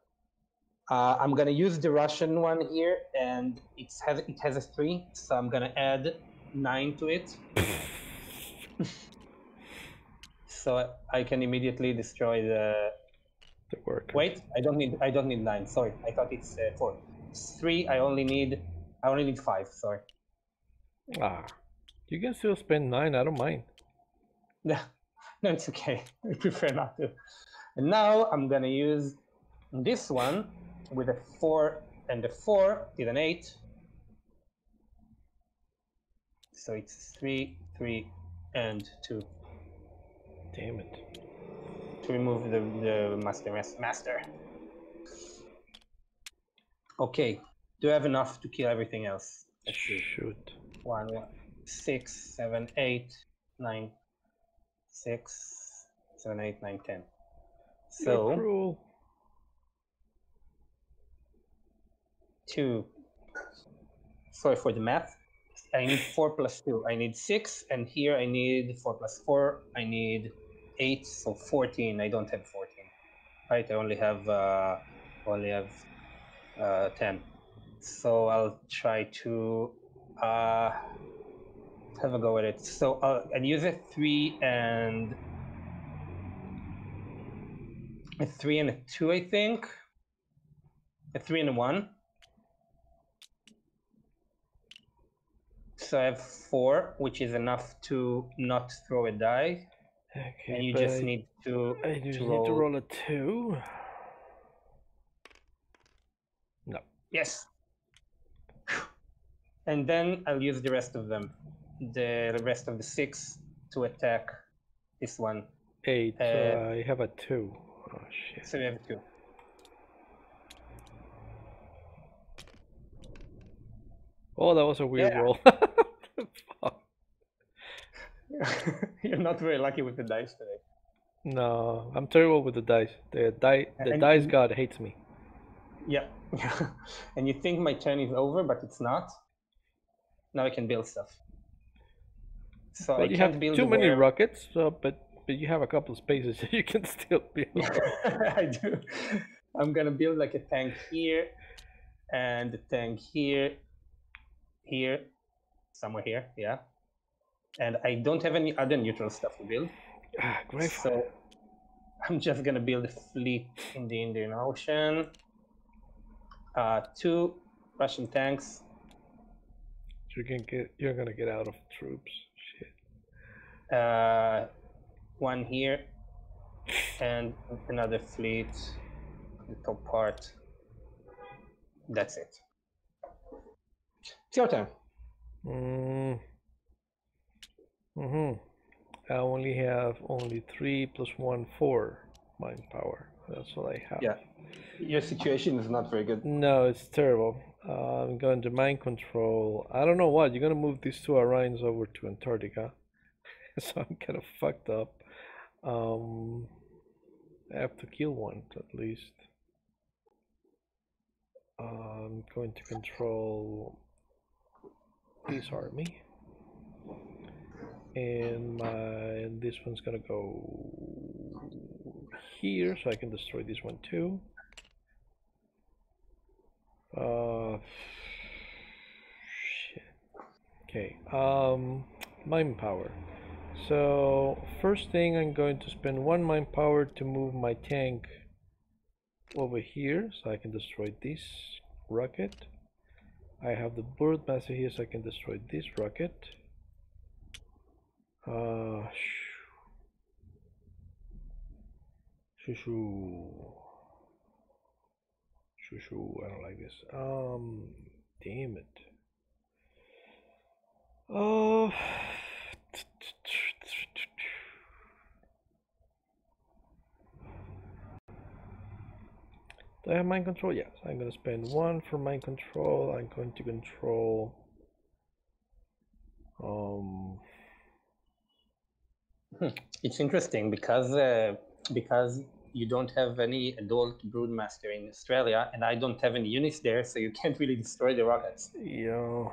I'm gonna use the Russian one here, and it has a 3, so I'm gonna add 9 to it. So I can immediately destroy the worker. Wait, I don't need 9. Sorry, I thought it's 4. It's 3. I only need 5. Sorry. You can still spend 9. I don't mind. No, it's okay. I prefer not to. And now I'm gonna use this one with a 4 and a 4 is an 8. So it's 3, 3, and 2. Damn it. To remove the master. Okay. Do I have enough to kill everything else? Let's see. Shoot. 1, 6, 7, 8, 9, 6, 7, 8, 9, 10. You're So cruel. 2. Sorry for the math. I need 4 plus 2. I need 6, and here I need 4 plus 4. I need 8, so 14. I don't have 14. Right? I only have 10. So I'll try to have a go at it. So I'll use a 3 and a 3 and a 2, I think. A 3 and a 1. So I have 4, which is enough to not throw a die. Okay, and you just need to roll a 2. No. Yes. And then I'll use the rest of them. The rest of the 6 to attack this one. 8. So I have a 2. Oh shit. So you have 2. Oh, that was a weird roll. You're not very lucky with the dice today. No, I'm terrible with the dice. The dice god hates me. Yeah. And you think my turn is over, but it's not. Now I can build stuff. So well, I you can't have build too many rockets, but you have a couple of spaces so you can still build. I do. I'm gonna build like a tank here, and a tank here, somewhere here, yeah. And I don't have any other neutral stuff to build. Great. So I'm just gonna build a fleet in the Indian Ocean. 2 Russian tanks. You're gonna get out of troops. Shit. 1 here, and another fleet on the top part. That's it. It's your turn. I only have 3 plus 1, 4 mind power. That's all I have. Yeah. Your situation is not very good. No, it's terrible. I'm going to mind control. I don't know what. You're going to move these 2 Orions over to Antarctica. So I'm kind of fucked up. I have to kill one at least. I'm going to control this army. And this one's gonna go here, so I can destroy this one too. Shit. Okay. Mind power. So first thing, I'm going to spend 1 mind power to move my tank over here, so I can destroy this rocket. I have the bird master here, so I can destroy this rocket. Shoo, I don't like this. Damn it. Do I have mind control? Yes. I'm going to spend 1 for mind control. I'm going to control It's interesting because because you don't have any adult broodmaster in Australia, and I don't have any units there, so you can't really destroy the rockets. Yeah.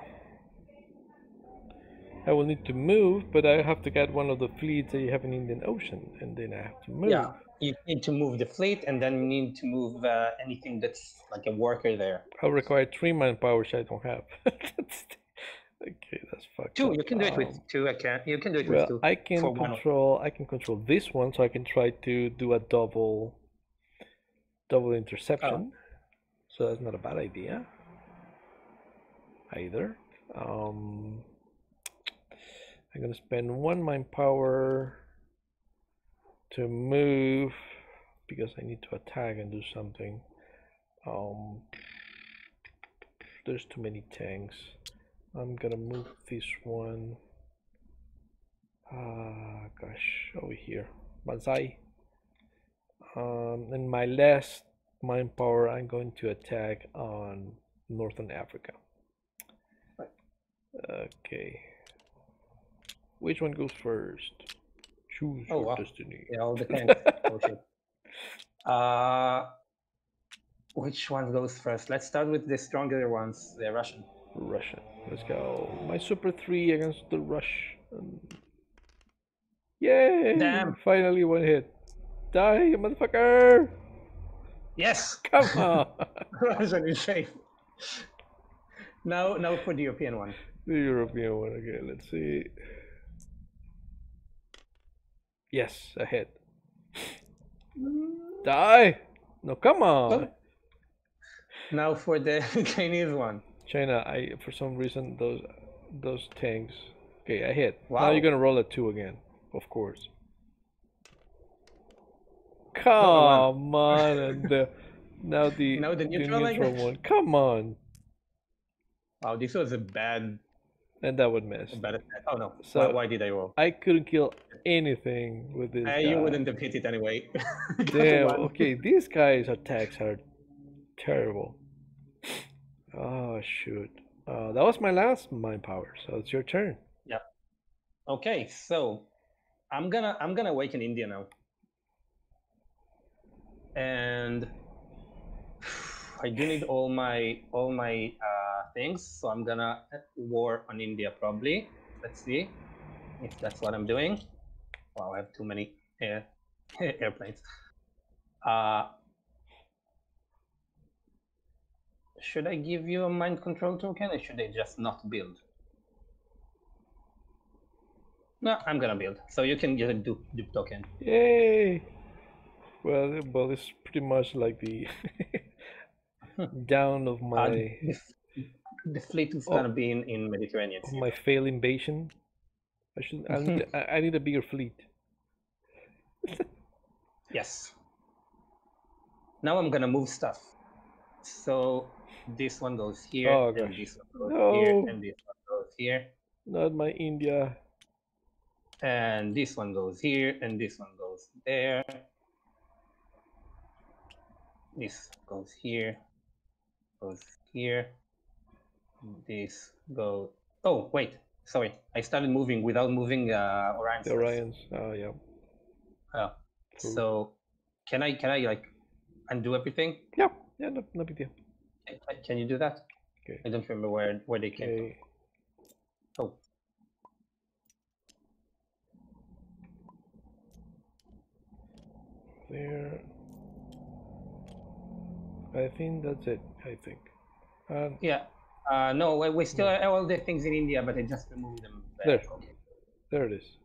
I will need to move, but I have to get one of the fleets that you have in Indian Ocean, and then I have to move. Yeah, you need to move the fleet, and then you need to move anything that's like a worker there. I'll require 3 manpower, which I don't have. Okay, that's fucked Two, up. you can do it with two. You can do it with Well, two. I can For one. control this one, so I can try to do a double interception. So that's not a bad idea either. I'm gonna spend 1 manpower to move because I need to attack and do something. There's too many tanks. I'm gonna move this one. Gosh, over here, Banzai. And my last manpower, I'm going to attack on Northern Africa. Okay. Which one goes first? Choose your wow. destiny. Yeah, all the tanks. Oh shit. Which one goes first? Let's start with the stronger ones, the Russian. Russian. Let's go. My Super 3 against the Rush. Yay! Damn! Finally 1 hit. Die, you motherfucker! Yes! Come on! Russian is safe. Now for the European one. The European one. Okay, let's see. Yes, a hit. Die! No, come on! Oh. Now for the Chinese one. China, for some reason those tanks. Okay, I hit. Wow. Now you're gonna roll a 2 again, of course. Come on, and now the neutral one. Come on. Wow, this was a bad. And that would miss. Bad attack. Oh no! So why did I roll? I couldn't kill anything with this guy. You wouldn't have hit it anyway. Damn. Okay, these guys' attacks are terrible. Oh shoot. That was my last manpower, so it's your turn. Yeah. Okay, so I'm gonna awaken India now, and I do need all my things, so I'm gonna war on India probably. Let's see if that's what I'm doing. Wow, I have too many airplanes. Should I give you a mind control token, or should I just not build? No, I'm gonna build. So you can get a dupe token. Yay! Well, it's pretty much like the down of my. The fleet is gonna be in Mediterranean Sea. My failed invasion. I need a bigger fleet. Yes. Now I'm gonna move stuff. So this one goes here, and this one goes here, and this one goes here. Not my India. And this one goes here, and this one goes there. This goes here, goes here. This goes. Oh wait, sorry. I started moving without moving Orions. The Orions. Oh yeah. Oh. So can I like undo everything? Yeah. Yeah. No big deal. Can you do that? Okay. I don't remember where they came from. Oh. There. I think that's it. I think. Yeah. No, we still have all the things in India, but I just removed them. There. Okay. There it is.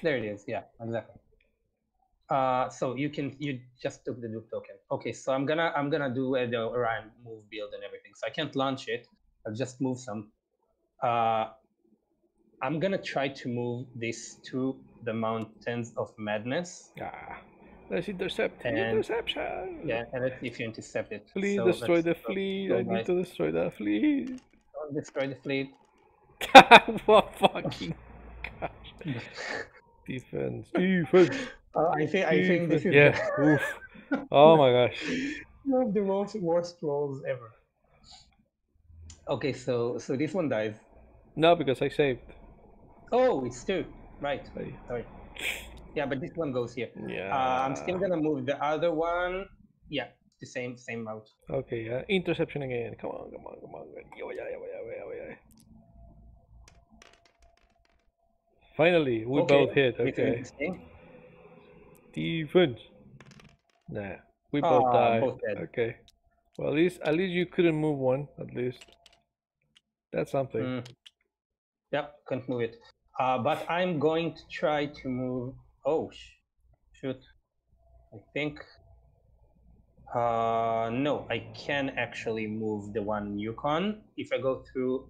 There it is. Yeah, exactly. So you just took the dupe token. Okay, so I'm gonna do the Orion move build and everything. So I can't launch it. I'll just move some. I'm gonna try to move this to the Mountains of Madness. Let's intercept. Interception. Yeah, and let's see if you intercept it. Please destroy the fleet. I need to destroy that fleet. Don't destroy the fleet. What fucking gosh. Defense. I think this is Oof. Oh my gosh. One of the worst rolls ever. Okay, so this one dies. No, because I saved. Oh, it's 2. Right. Sorry. Yeah, but this one goes here. Yeah. I'm still gonna move the other one. Yeah, the same route. Okay, interception again. Come on, come on, come on. Finally, we Okay, both hit. this is Okay. interesting. Defense. Nah, we both died. Both dead. Okay. Well, at least you couldn't move one. At least that's something. Yep, couldn't move it. But I'm going to try to move. Oh, shoot. I think. No, I can actually move the one Yukon. If I go through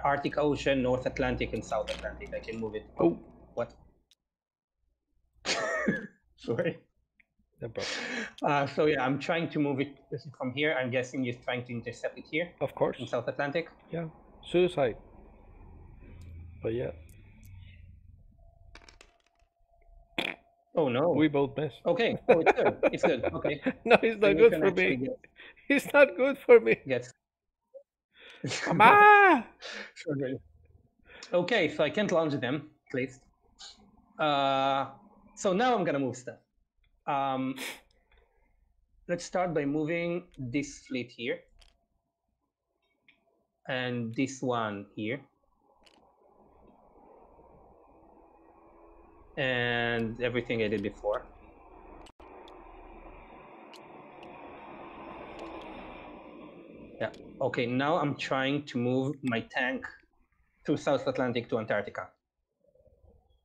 Arctic Ocean, North Atlantic, and South Atlantic, I can move it. Oh, what? Sorry. no problem. So yeah, I'm trying to move it from here. I'm guessing you're trying to intercept it here Of course. in South Atlantic. Yeah. Suicide. But yeah. Oh no. We both missed. Okay. Oh, it's good. It's good. Okay. No, it's not good for me. It's not good for me. Yes. Mama! Okay, so I can't launch them, at least. So now I'm gonna move stuff. Let's start by moving this fleet here. And this one here. And everything I did before. Yeah. Okay, now I'm trying to move my tank to South Atlantic to Antarctica.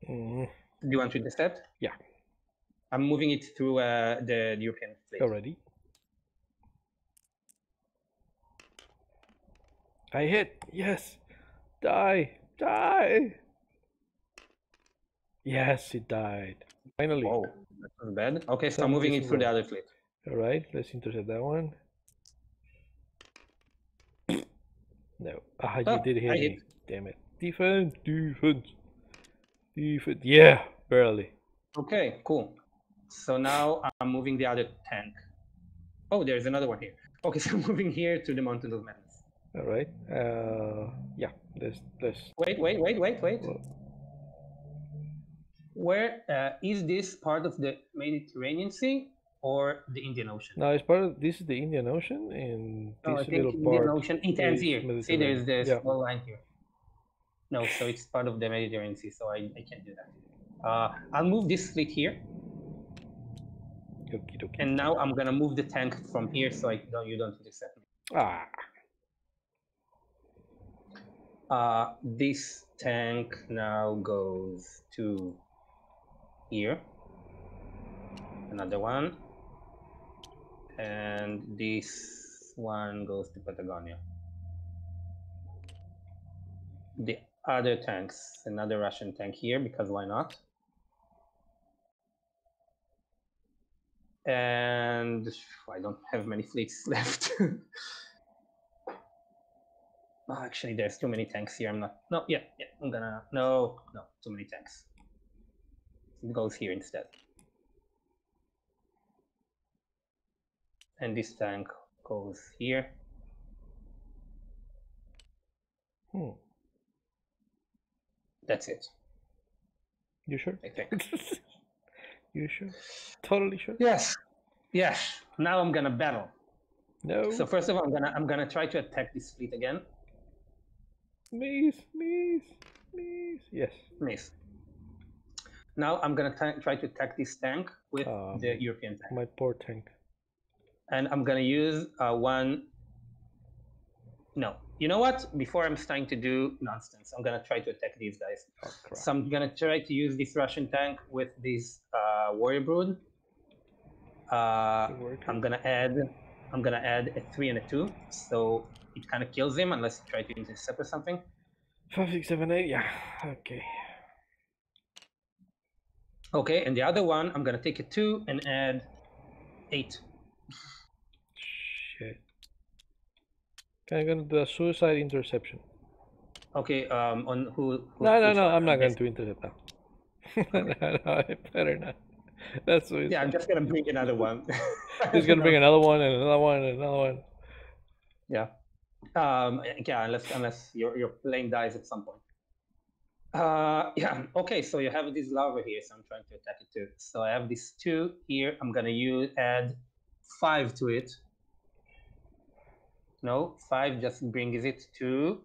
Do you want to intercept? Yeah. I'm moving it through the European fleet. Already. I hit. Yes. Die. Die. Yes, it died. Finally. Oh, that was bad. Okay, so I'm moving it through the other fleet. All right, let's intercept that one. No. Ah, you did hit me. Damn it. Defense, defense, defense. Yeah, barely. Okay, cool. So now I'm moving the other tank. Oh, there's another one here. Okay, so I'm moving here to the Mountains of Madness. All right. Yeah. Let's. Wait. Well, Where is this part of the Mediterranean Sea or the Indian Ocean? no, it's part of. This is the Indian Ocean, and No, I this think little Indian part. Ocean. It ends here. See, there's the Yeah. small line here. No, so it's part of the Mediterranean Sea, so I can't do that. I'll move this fleet here. Okie dokie. And now I'm gonna move the tank from here so you don't intercept me. This tank now goes to here. Another one. And this one goes to Patagonia. The other tanks, another Russian tank here, because why not? And I don't have many fleets left. Oh, actually, there's too many tanks here. I'm not. No, yeah. I'm gonna. No, too many tanks. It goes here instead. And this tank goes here. That's it. You sure? I think. You sure? Totally sure? Yes. Now I'm gonna battle. No. So first of all, I'm gonna try to attack this fleet again. Miss. Yes. Miss. Now I'm gonna try to attack this tank with the European tank. My poor tank. And I'm gonna use one. No, you know what? Before I'm starting to do nonsense, I'm gonna try to attack these guys. Oh, crap. So I'm gonna try to use this Russian tank with this warrior brood. I'm gonna add a 3 and a 2, so it kind of kills him unless you try to intercept or something. 5, 6, 7, 8. Yeah. Okay. Okay, and the other one, I'm gonna take a 2 and add 8. Shit. Okay, I'm gonna do a suicide interception. Okay, on who No, I'm not going to intercept now. No, better not. That's suicide. Yeah, I'm just gonna bring another one. He's gonna bring another one and another one and another one. Yeah. Yeah, unless your plane dies at some point. Yeah, okay, so you have this lava here, so I'm trying to attack it too. So I have these 2 here. I'm gonna add 5 to it. No, 5 just brings it to...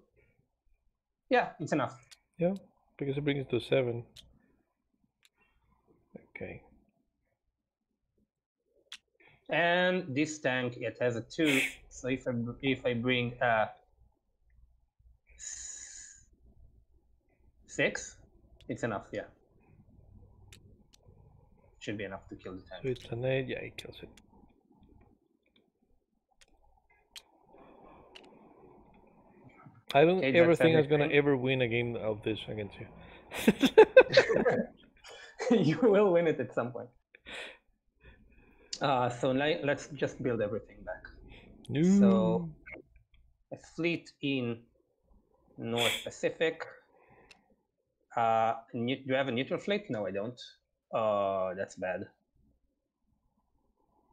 Yeah, it's enough. Yeah, because it brings it to 7. Okay. And this tank, it has a 2. So if I bring 6, it's enough, yeah. Should be enough to kill the tank. So it's an 8, yeah, it kills it. I don't Okay, ever that's think I was gonna everything. ever win a game of this against you. You will win it at some point. So let's just build everything back. No. So a fleet in North Pacific. Do you have a neutral fleet? No, I don't. That's bad.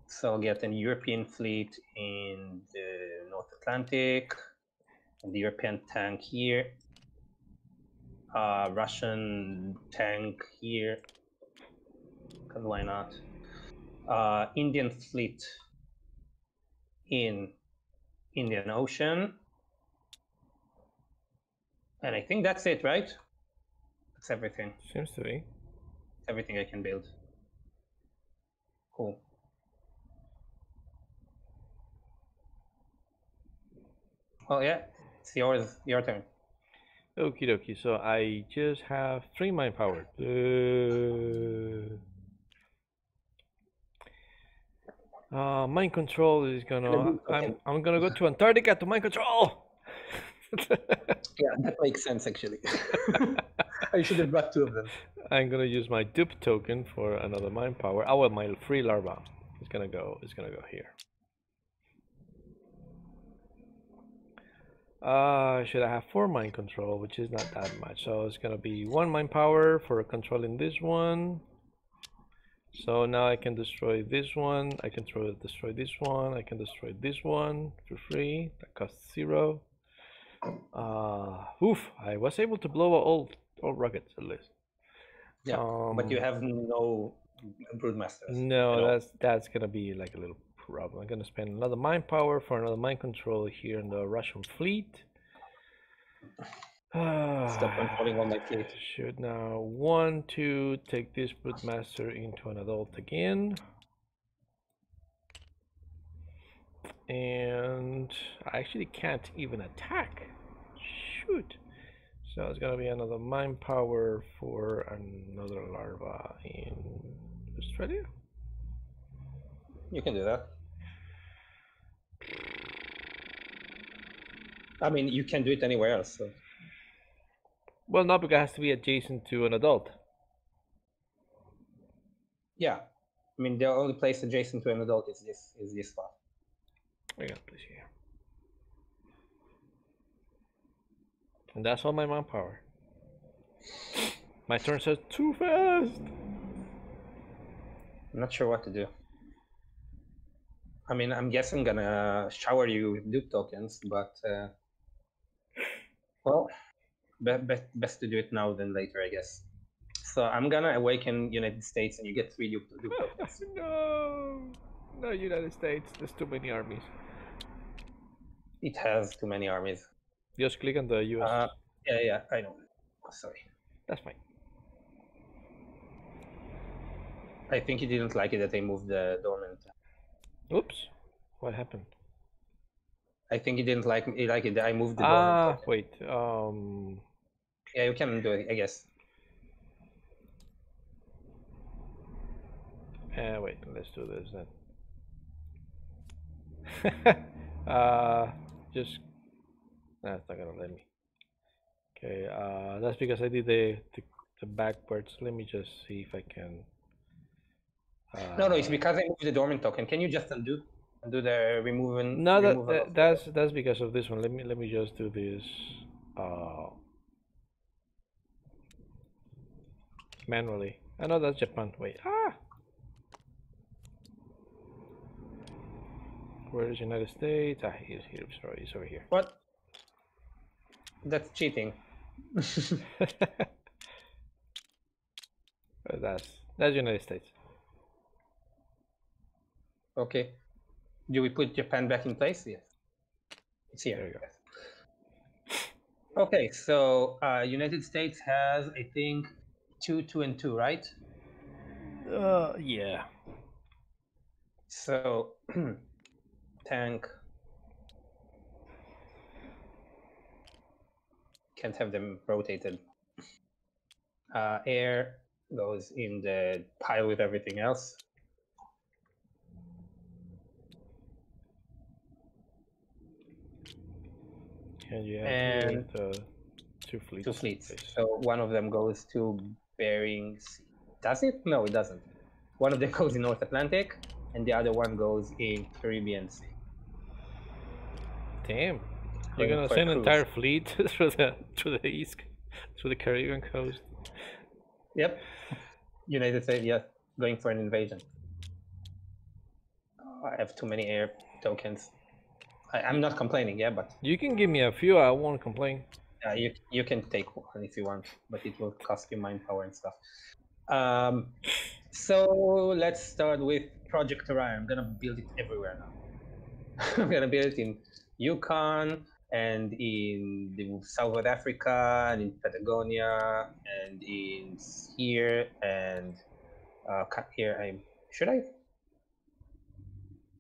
So I'll get a European fleet in the North Atlantic, and the European tank here. Russian tank here, because why not? Indian fleet in Indian Ocean. And I think that's it, right? That's everything. Seems to be. Everything I can build. Cool. Well, yeah, it's yours. Your turn. Okie dokie, so I just have 3 mind power. Mind control is gonna. I'm gonna go to Antarctica to mind control. Yeah, that makes sense actually. I should have brought 2 of them. I'm gonna use my dupe token for another mind power. Oh, well, my free larva is gonna go. Here. Should I have 4 mind control, which is not that much. So it's gonna be 1 mind power for controlling this one. So now I can destroy this one. I can destroy this one. I can destroy this one for free. That costs 0. Oof! I was able to blow all rockets at least. Yeah, but you have no broodmasters. No, that's gonna be like a little problem. I'm gonna spend another mind power for another mind control here in the Russian fleet. Stop controlling all my fleet. Should now 1, 2 take this broodmaster into an adult again. And I actually can't even attack. Shoot. So it's gonna be another mind power for another larva in Australia. You can do that. I mean, you can do it anywhere else. So. Well, not because it has to be adjacent to an adult. Yeah, I mean the only place adjacent to an adult is this spot. I got this here. And that's all my mind power. My turn says too fast. I'm not sure what to do. I mean, I'm guessing I'm gonna shower you with dupe tokens, but well, best to do it now than later, I guess. So I'm gonna awaken United States, and you get 3 dupe tokens. No, United States. There's too many armies. It has too many armies. Just click on the US. Yeah, I know. Sorry. That's fine. I think he didn't like it that I moved the dormant. Oops. What happened? I think he didn't like it that I moved the dormant. Wait. Yeah, you can do it, I guess. Wait. Let's do this then. Just. That's not gonna let me. Okay. That's because I did the backwards. Let me just see if I can. No, it's because I moved the dormant token. Can you just undo the removing? No, that's because of this one. Let me just do this manually. I know that's Japan. Wait. Where is United States? He's here. Sorry, he's over here. What? That's cheating. That's United States. Okay. Do we put Japan back in place? Yes. It's here. There you go. Yes. Okay, so United States has, I think, 2, 2, and 2, right? Yeah. So tank can't have them rotated. Air goes in the pile with everything else. And you have And here two fleets. 2 fleets. Place. So one of them goes to Bering Sea. Does it? No, it doesn't. One of them goes in North Atlantic, and the other one goes in Caribbean Sea. Damn. You're gonna send an entire fleet through the east, through the Caribbean coast. Yep. United States, yes, going for an invasion. I have too many air tokens. I'm not complaining, yeah, but you can give me a few. I won't complain. You can take one if you want, but it will cost you mind power and stuff. So let's start with Project Orion. I'm gonna build it everywhere now. I'm gonna build it in Yukon and in the South Africa and in Patagonia and in here and here. Should I?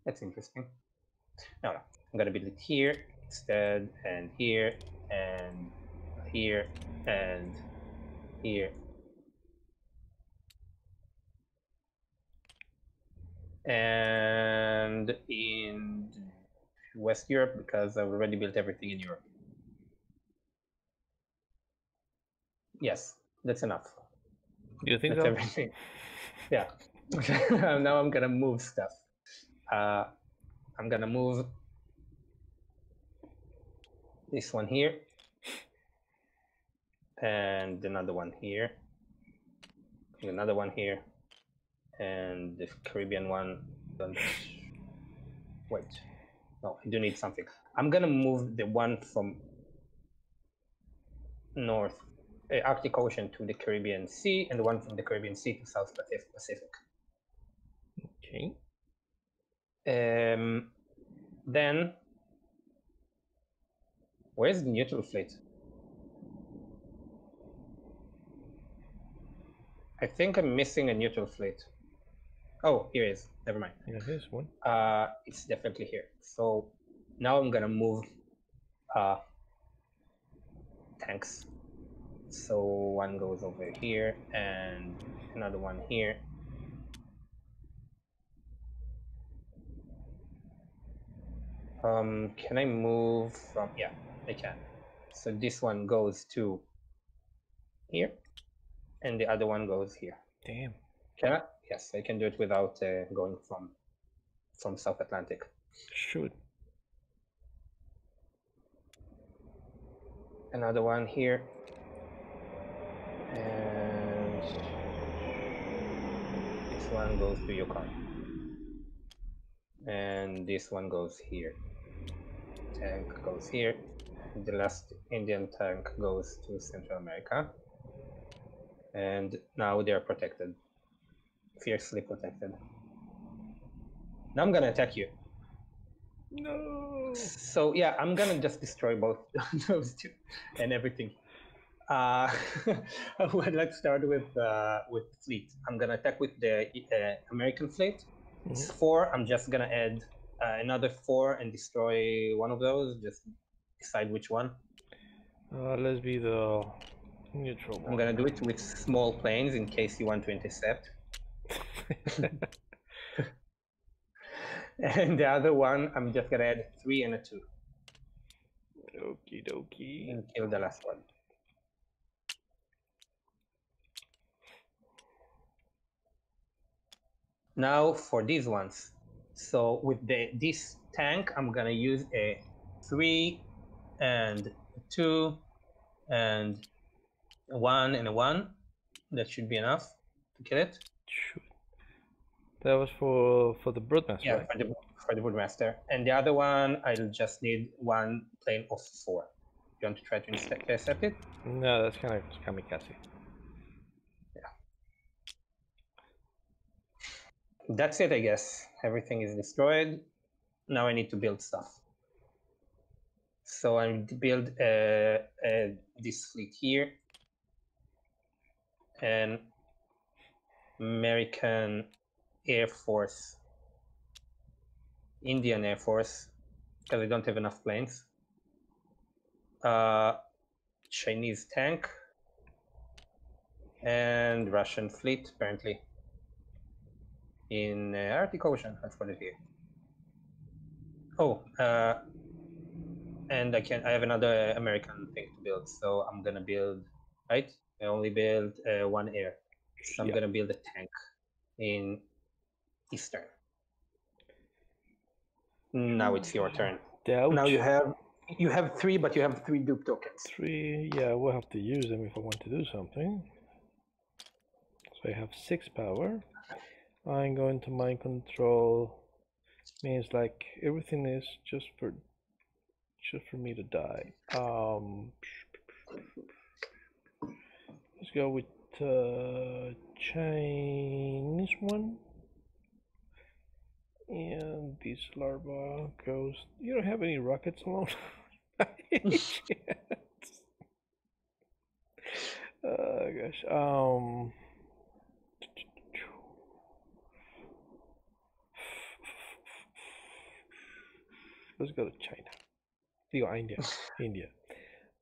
That's interesting. No, I'm gonna build it here instead, and here and here and here. And in West Europe, because I've already built everything in Europe. Yes, that's enough. You think that's so? Everything. Yeah. Now I'm gonna move stuff. I'm gonna move this one here, and another one here, and another one here, and the Caribbean one. Wait, no, I do need something. I'm gonna move the one from North Arctic Ocean to the Caribbean Sea, and the one from the Caribbean Sea to South Pacific. Okay. Then, where's the neutral fleet? I think I'm missing a neutral fleet. Oh, here it is. Never mind. Yeah, here's one. It's definitely here. So now I'm gonna move tanks. So one goes over here and another one here. Can I move from? Yeah, I can. So this one goes to here, and the other one goes here. Damn. Can I? Yes, I can do it without going from South Atlantic. Shoot. Another one here, and this one goes to Yukon, and this one goes here. Tank goes here. The last Indian tank goes to Central America, and now they are protected, fiercely protected. Now I'm gonna attack you. No. So yeah, I'm gonna just destroy both those two and everything. Let's start with fleet. I'm gonna attack with the American fleet. It's 4. I'm just gonna add another 4 and destroy one of those. Just decide which one. Let's be the neutral one. I'm gonna do it with small planes in case you want to intercept. And the other one, I'm just gonna add 3 and a 2. Okie dokie. And kill the last one. Now for these ones. So with this tank, I'm gonna use a 3 and a 2 and a 1 and a 1. That should be enough to kill it. Shoot. That was for the Broodmaster. Yeah, right? for the Broodmaster. And the other one, I'll just need 1 plane of 4. You want to try to intercept it? No, that's kind of kamikaze. Yeah. That's it, I guess. Everything is destroyed. Now I need to build stuff. So I build this fleet here, and American Air Force, Indian Air Force, because I don't have enough planes. Chinese tank, and Russian fleet, apparently. In Arctic Ocean, let's put it here. Oh, and I have another American thing to build, so I'm gonna build, right? I only build one air. So I'm Yeah. gonna build a tank in Eastern. Now it's your turn. Doubt. Now you have 3, but you have 3 dupe tokens. 3. Yeah, we'll have to use them if I want to do something. So I have 6 power. I'm going to mind control. Means like everything is just for me to die. Let's go with Chinese one. And this larva goes. You don't have any rockets alone? Any chance? Gosh. Let's go to China. India.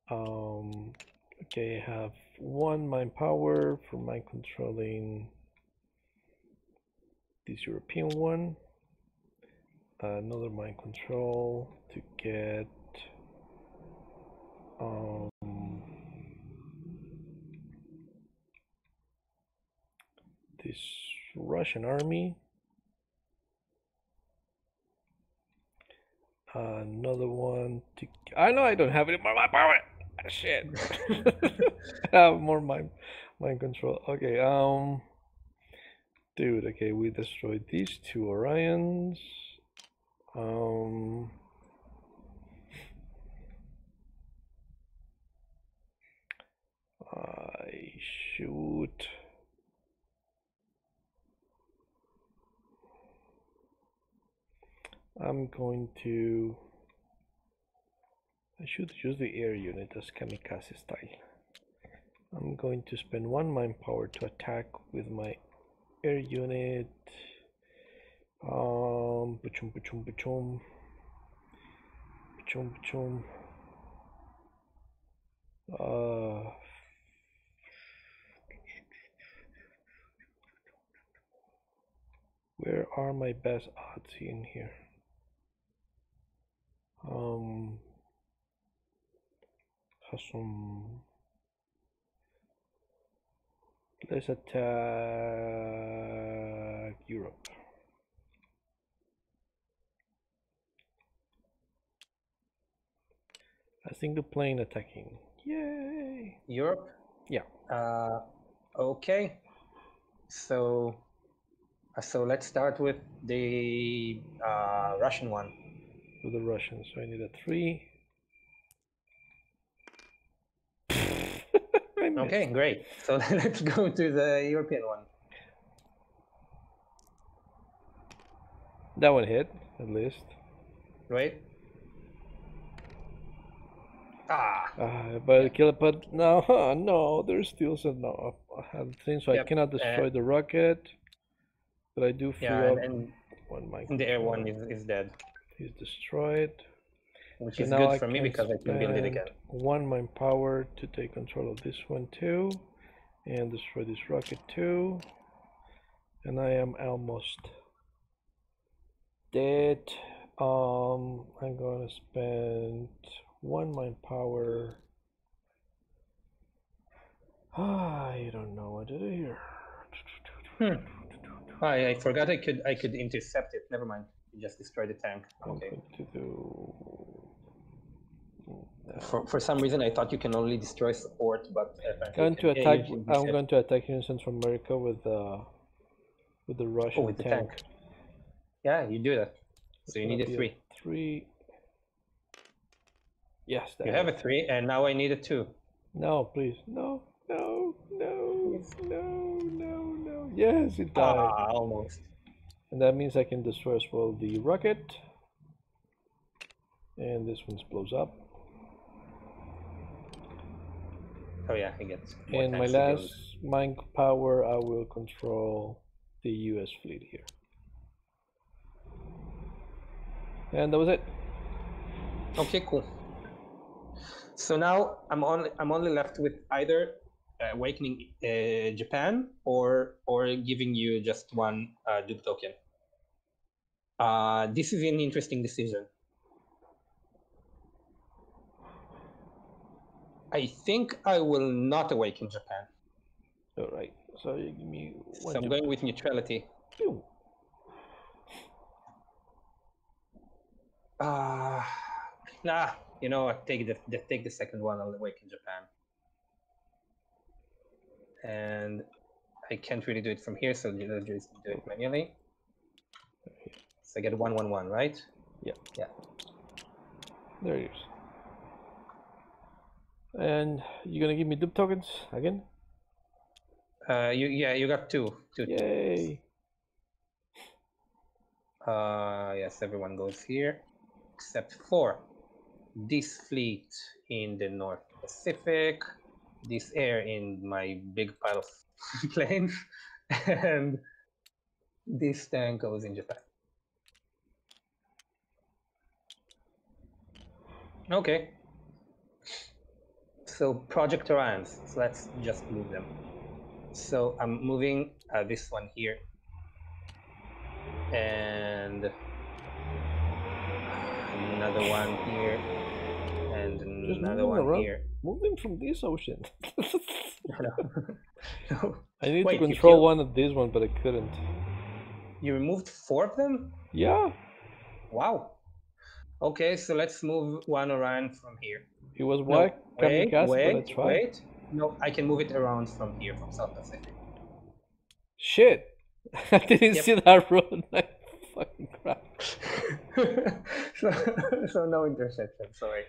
Okay, I have 1 mind power for mind controlling this European one. Another mind control to get this Russian army. Another one to. I know I don't have any more mind power. Shit. I have more mind control. Okay. Dude. Okay, we destroyed these 2 Orions. I shoot. I'm going to. I should use the air unit as kamikaze style. I'm going to spend 1 mind power to attack with my air unit. Pachum, pachum, pachum. Pachum, pachum. Where are my best odds in here? Hasum. Let's attack Europe. I think the plane attacking. Yay! Europe? Yeah. Okay. So let's start with the Russian one. With the Russians, so I need a 3. Okay, great. So let's go to the European one. That one hit, at least. Right? But kill it, but no, no, there's still some no things, so Yep, I cannot destroy the rocket. But I do free up and one mind. the air one is dead. He's destroyed. Which So is now good I for me because I can build it again. 1 mind power to take control of this one too, and destroy this rocket too. And I am almost dead. I'm gonna spend 1 mind power. I don't know what to do here. I forgot I could intercept it. Never mind. You just destroy the tank. Okay. I'm going to do. For some reason, I thought you can only destroy support, but I'm going to attack you in Central America with the Russian with the tank. Yeah, you do that. So you need a 3. 3. Yes, you have a 3, and now I need a 2. No, please, no. Yes, it died. Almost. And that means I can destroy as well the rocket. And this one blows up. Oh yeah, I get more And my tanks to build. last mine power, I will control the US fleet here. And that was it. Okay, cool. So now I'm only left with either awakening Japan or giving you just one dupe token. This is an interesting decision. I think I will not awaken Japan. All right. So you give me one. So I'm going with neutrality. Pew. Nah, you know, take the second one. I'll awaken Japan. And I can't really do it from here, so I'll just do it manually. So I get 111, right? Yeah. Yeah. There it is. And you're gonna give me dupe tokens again? You got two. Yay! Yes, everyone goes here except for this fleet in the North Pacific, this air in my big pile of planes, and this tank goes in Japan. Okay. So Project Orions, so let's just move them. So I'm moving this one here, and another one here, and Just another move them one around. here. Move them from this ocean. No. I need Wait, to you control killed- one of this one, but I couldn't. You removed 4 of them? Yeah, Wow. Okay, so let's move one Orion from here. it was No, whack wait, kamikaze, but I wait, tried. wait. No, I can move it around from here, from South Pacific. Shit! I didn't Yep. see that road. Like, fucking crap. so no interception, sorry.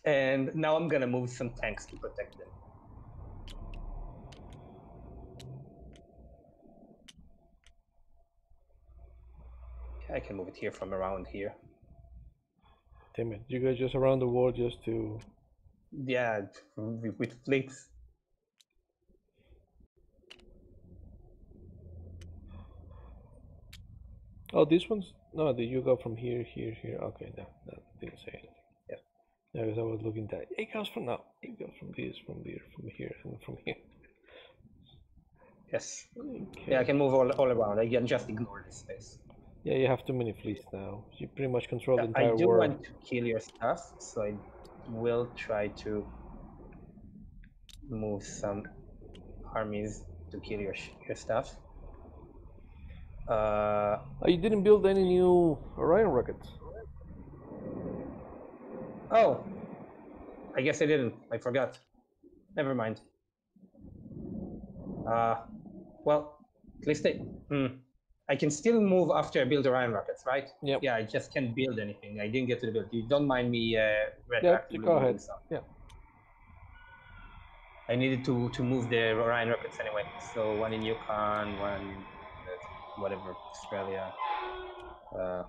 And now I'm gonna move some tanks to protect them. I can move it here from around here. Damn it! You guys just around the world just to. Yeah, with fleets. Oh, this one's no. You go from here, here, here. Okay, no, that didn't say anything. Yeah. Yeah, because I was looking at it goes from now. It goes from this, from there, from here, and from here. Yes. Okay. Yeah, I can move all around. I can just ignore this space. Yeah, you have too many fleets now. You pretty much control the I entire do world. want to kill your stuff, so I will try to move some armies to kill your stuff. Oh, you didn't build any new Orion rockets. Oh, I guess I didn't. I forgot. Never mind. Well, at least I can still move after I build Orion rockets, right? Yep. Yeah, I just can't build anything. I didn't get to the build. You don't mind me retroactively go moving ahead. some. Yeah. I needed to move the Orion rockets anyway. So one in Yukon, one in whatever, Australia. Yeah,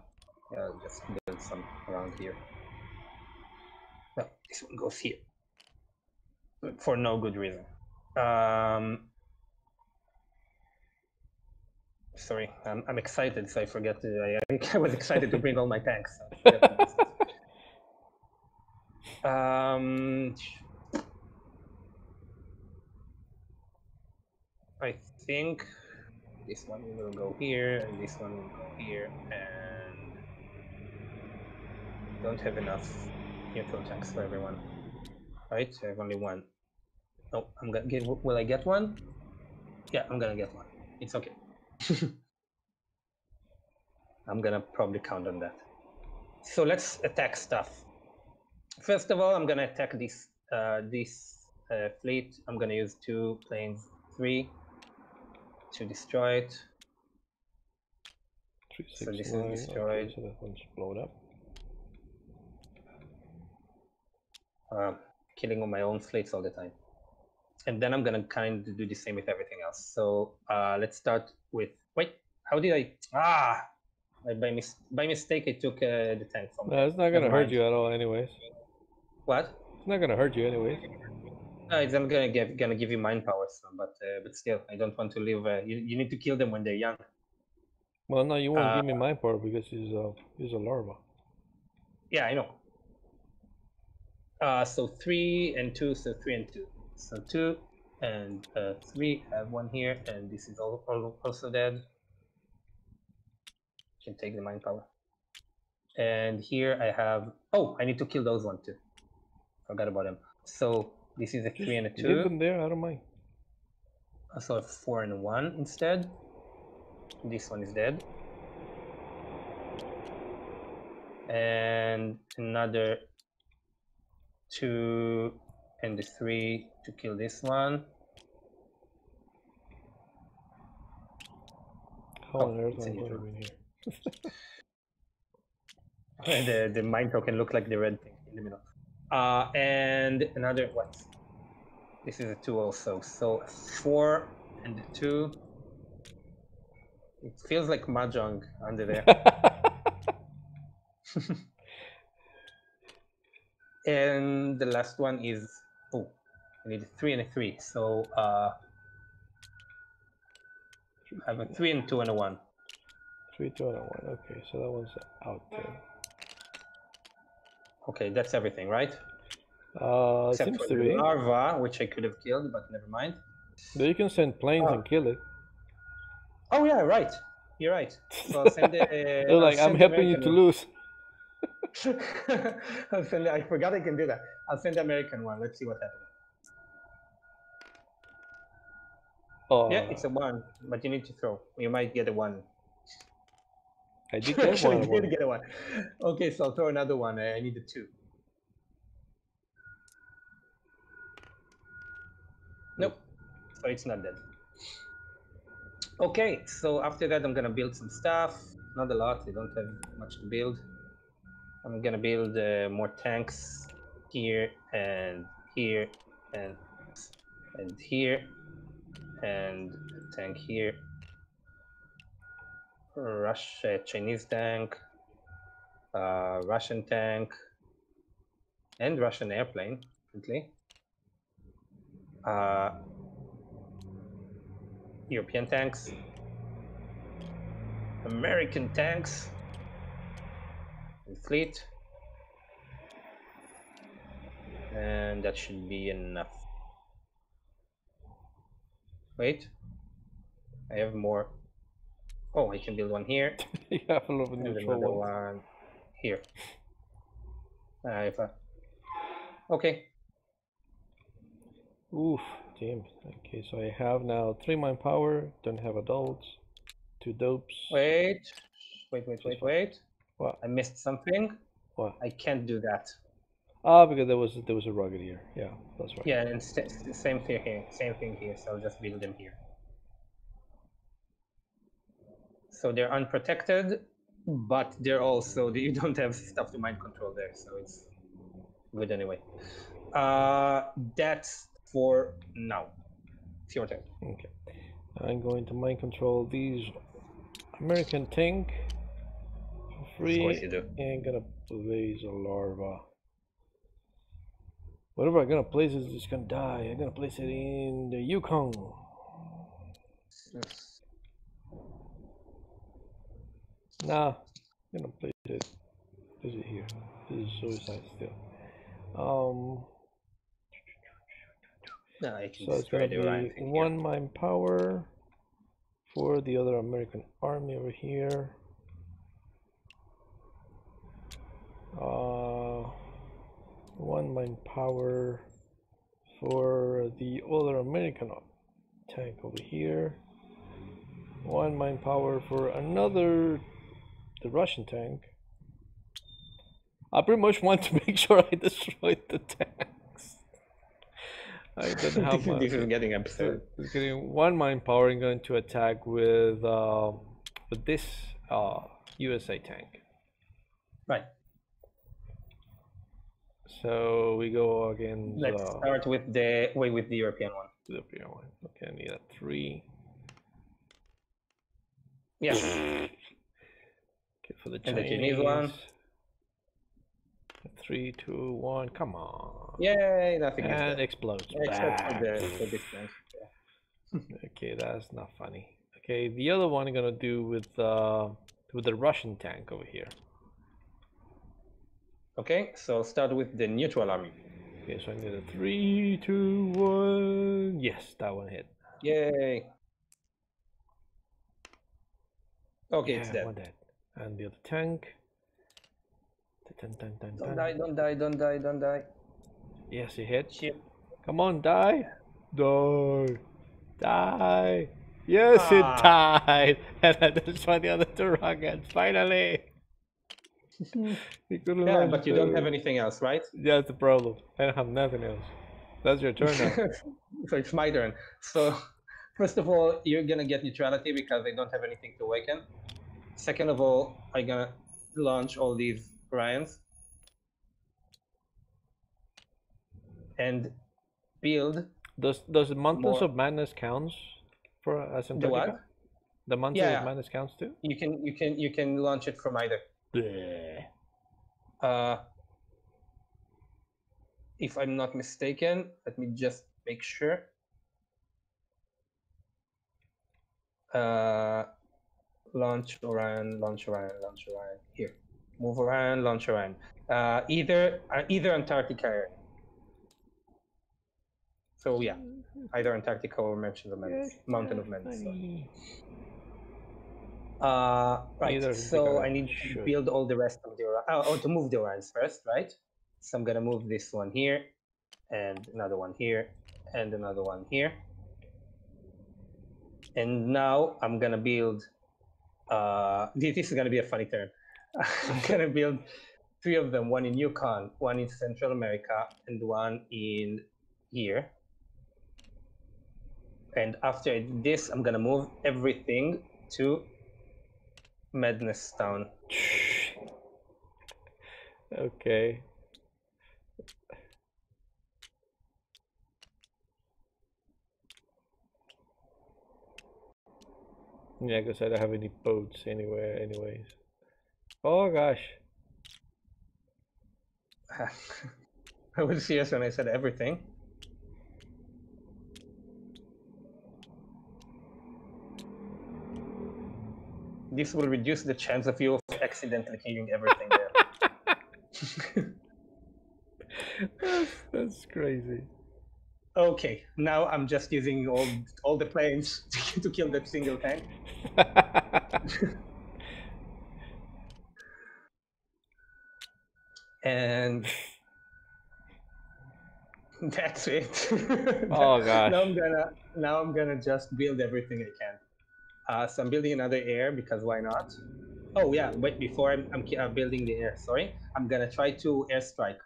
I'll just build some around here. No, this one goes here. For no good reason. Sorry, I'm excited, so I forget to. I was excited to bring all my tanks. I think this one will go here, and this one will go here, and don't have enough neutral tanks for everyone. Right? I have only one. Oh, I'm gonna get. Will I get one? Yeah, I'm gonna get one. It's okay. I'm gonna probably count on that. So let's attack stuff. First of all, I'm gonna attack this fleet. I'm gonna use 2 planes 3 to destroy it. 3, 6, So this is 9. destroyed. Okay, so that one's blown up. Killing on my own fleets all the time. And then I'm gonna kind of do the same with everything else. So let's start with, wait, how did by mistake I took the tank from No, there. it's not Never gonna hurt mind. you at all, anyways. What? It's not gonna hurt you, anyways. It's I'm gonna give you mind power, so, but still, I don't want to leave. You need to kill them when they're young. Well, no, you won't give me my power because he's a larva. Yeah, I know. So 3 and 2, so 3 and 2. So 2 and 3 have one here, and this is also dead. Can take the mind power. And here I have. Oh, I need to kill those one too. Forgot about them. So this is a 3 and a 2. Leave them there. I don't mind. So a 4 and a 1 instead. This one is dead. And another 2 and the 3 to kill this one. How on earth am I going to win here? The mind token looked like the red thing in the middle. And another, what? This is a 2 also. So 4 and the 2. It feels like mahjong under there. And the last one is, oh, I need a 3 and a 3. So I have a 3 and 2 and a 1. 3, 2, and a 1. Okay, so that one's out there. Okay, that's everything, right? Except seems to be. Larva, which I could have killed, but never mind. But you can send planes and kill it. Oh yeah, right. You're right. So I'll send the. Like I'm helping you to lose. I forgot I can do that. I'll send the American one. Let's see what happens. Yeah, it's a 1, but you need to throw. You might get a 1. I did get one. Did get a 1. Okay, so I'll throw another one. I need a 2. Nope. So it's not dead. Okay, so after that I'm gonna build some stuff. Not a lot. I don't have much to build. I'm gonna build more tanks here and here and here, and a tank here. Chinese tank, Russian tank, and Russian airplane. European tanks, American tanks, and fleet. And that should be enough. Wait, I have more. Oh, I can build one here. You have a lot of and neutral another ones. one here. Okay. Oof, damn. Okay, so I have now 3 mind power. Don't have adults. 2 dopes. Wait. What? I missed something. What? I can't do that. Ah, because there was a rugged here. Yeah, that's right. Yeah, and same thing here. Same thing here. So I'll just build them here. So they're unprotected, but they're also you don't have stuff to mind control there, so it's good anyway. That's for now. It's your turn. Okay, I'm going to mind control these American tank for free. Of course you do. And gonna place a larva. Whatever I'm gonna place is just gonna die. I'm gonna place it in the Yukon. Nah, I'm gonna place it here. This is suicide still. No, I can so it's gonna be 1 mind power for the other American army over here. 1 mind power for the other American tank over here. 1 mind power for the Russian tank. I pretty much want to make sure I destroy the tanks. I don't have much. This is getting absurd. It's getting 1 mind power and going to attack with this USA tank. Right. So we go again. Let's start with the European one. The bigger one. Okay, I need a 3. Yeah. Okay, for the And the Chinese Chinese. one. 3, 2, 1. Come on. Yay! Nothing is And dead. explodes. Except for this thing. Okay, that's not funny. Okay, the other one I'm gonna do with the Russian tank over here. Okay, so start with the neutral army. Okay, so I need a 3, 2, 1. Yes, that one hit. Yay! Okay, Yeah, it's dead. one dead. And the other tank. Dun, dun, dun, Don't dun. die! Don't die! Don't die! Don't die! Yes, he hit. Shit! Come on, die. Die. Die. Yes, it died. And I destroyed the other 2 rockets. Finally. We couldn't Yeah, launch but you don't have the- anything else, right? That's the problem. I don't have nothing else. That's your turn now. So it's my turn. So first of all, you're gonna get neutrality because I don't have anything to awaken. Second of all, I'm gonna launch all these Ryans and build Does the Mountains more. of Madness counts for as The what? Antarctica? The Mountains Yeah, of Madness counts too? you can launch it from either. Bleh. If I'm not mistaken, let me just make sure. Launch Orion, launch Orion, launch Orion. Here, move Orion, launch Orion. Either Antarctica area. So yeah, either Antarctica or Mountain of Madness. Right. Either So Antarctica I need to should. build all the rest of the to move the Orions first, right? So I'm gonna move this one here, and another one here, and another one here. And now I'm gonna build. This is gonna be a funny turn. I'm gonna build 3 of them: one in Yukon, one in Central America, and one in here. And after this, I'm gonna move everything to Madness Town. Okay. Yeah, because I don't have any boats anywhere, anyways. Oh gosh. I was serious when I said everything. This will reduce the chance of you accidentally killing everything there. That's crazy. Okay, now I'm just using all the planes to kill that single tank. And that's it. Oh gosh. Now I'm gonna just build everything I can. So I'm building another air because why not? Oh yeah, wait, before I'm building the air, sorry, I'm gonna try to airstrike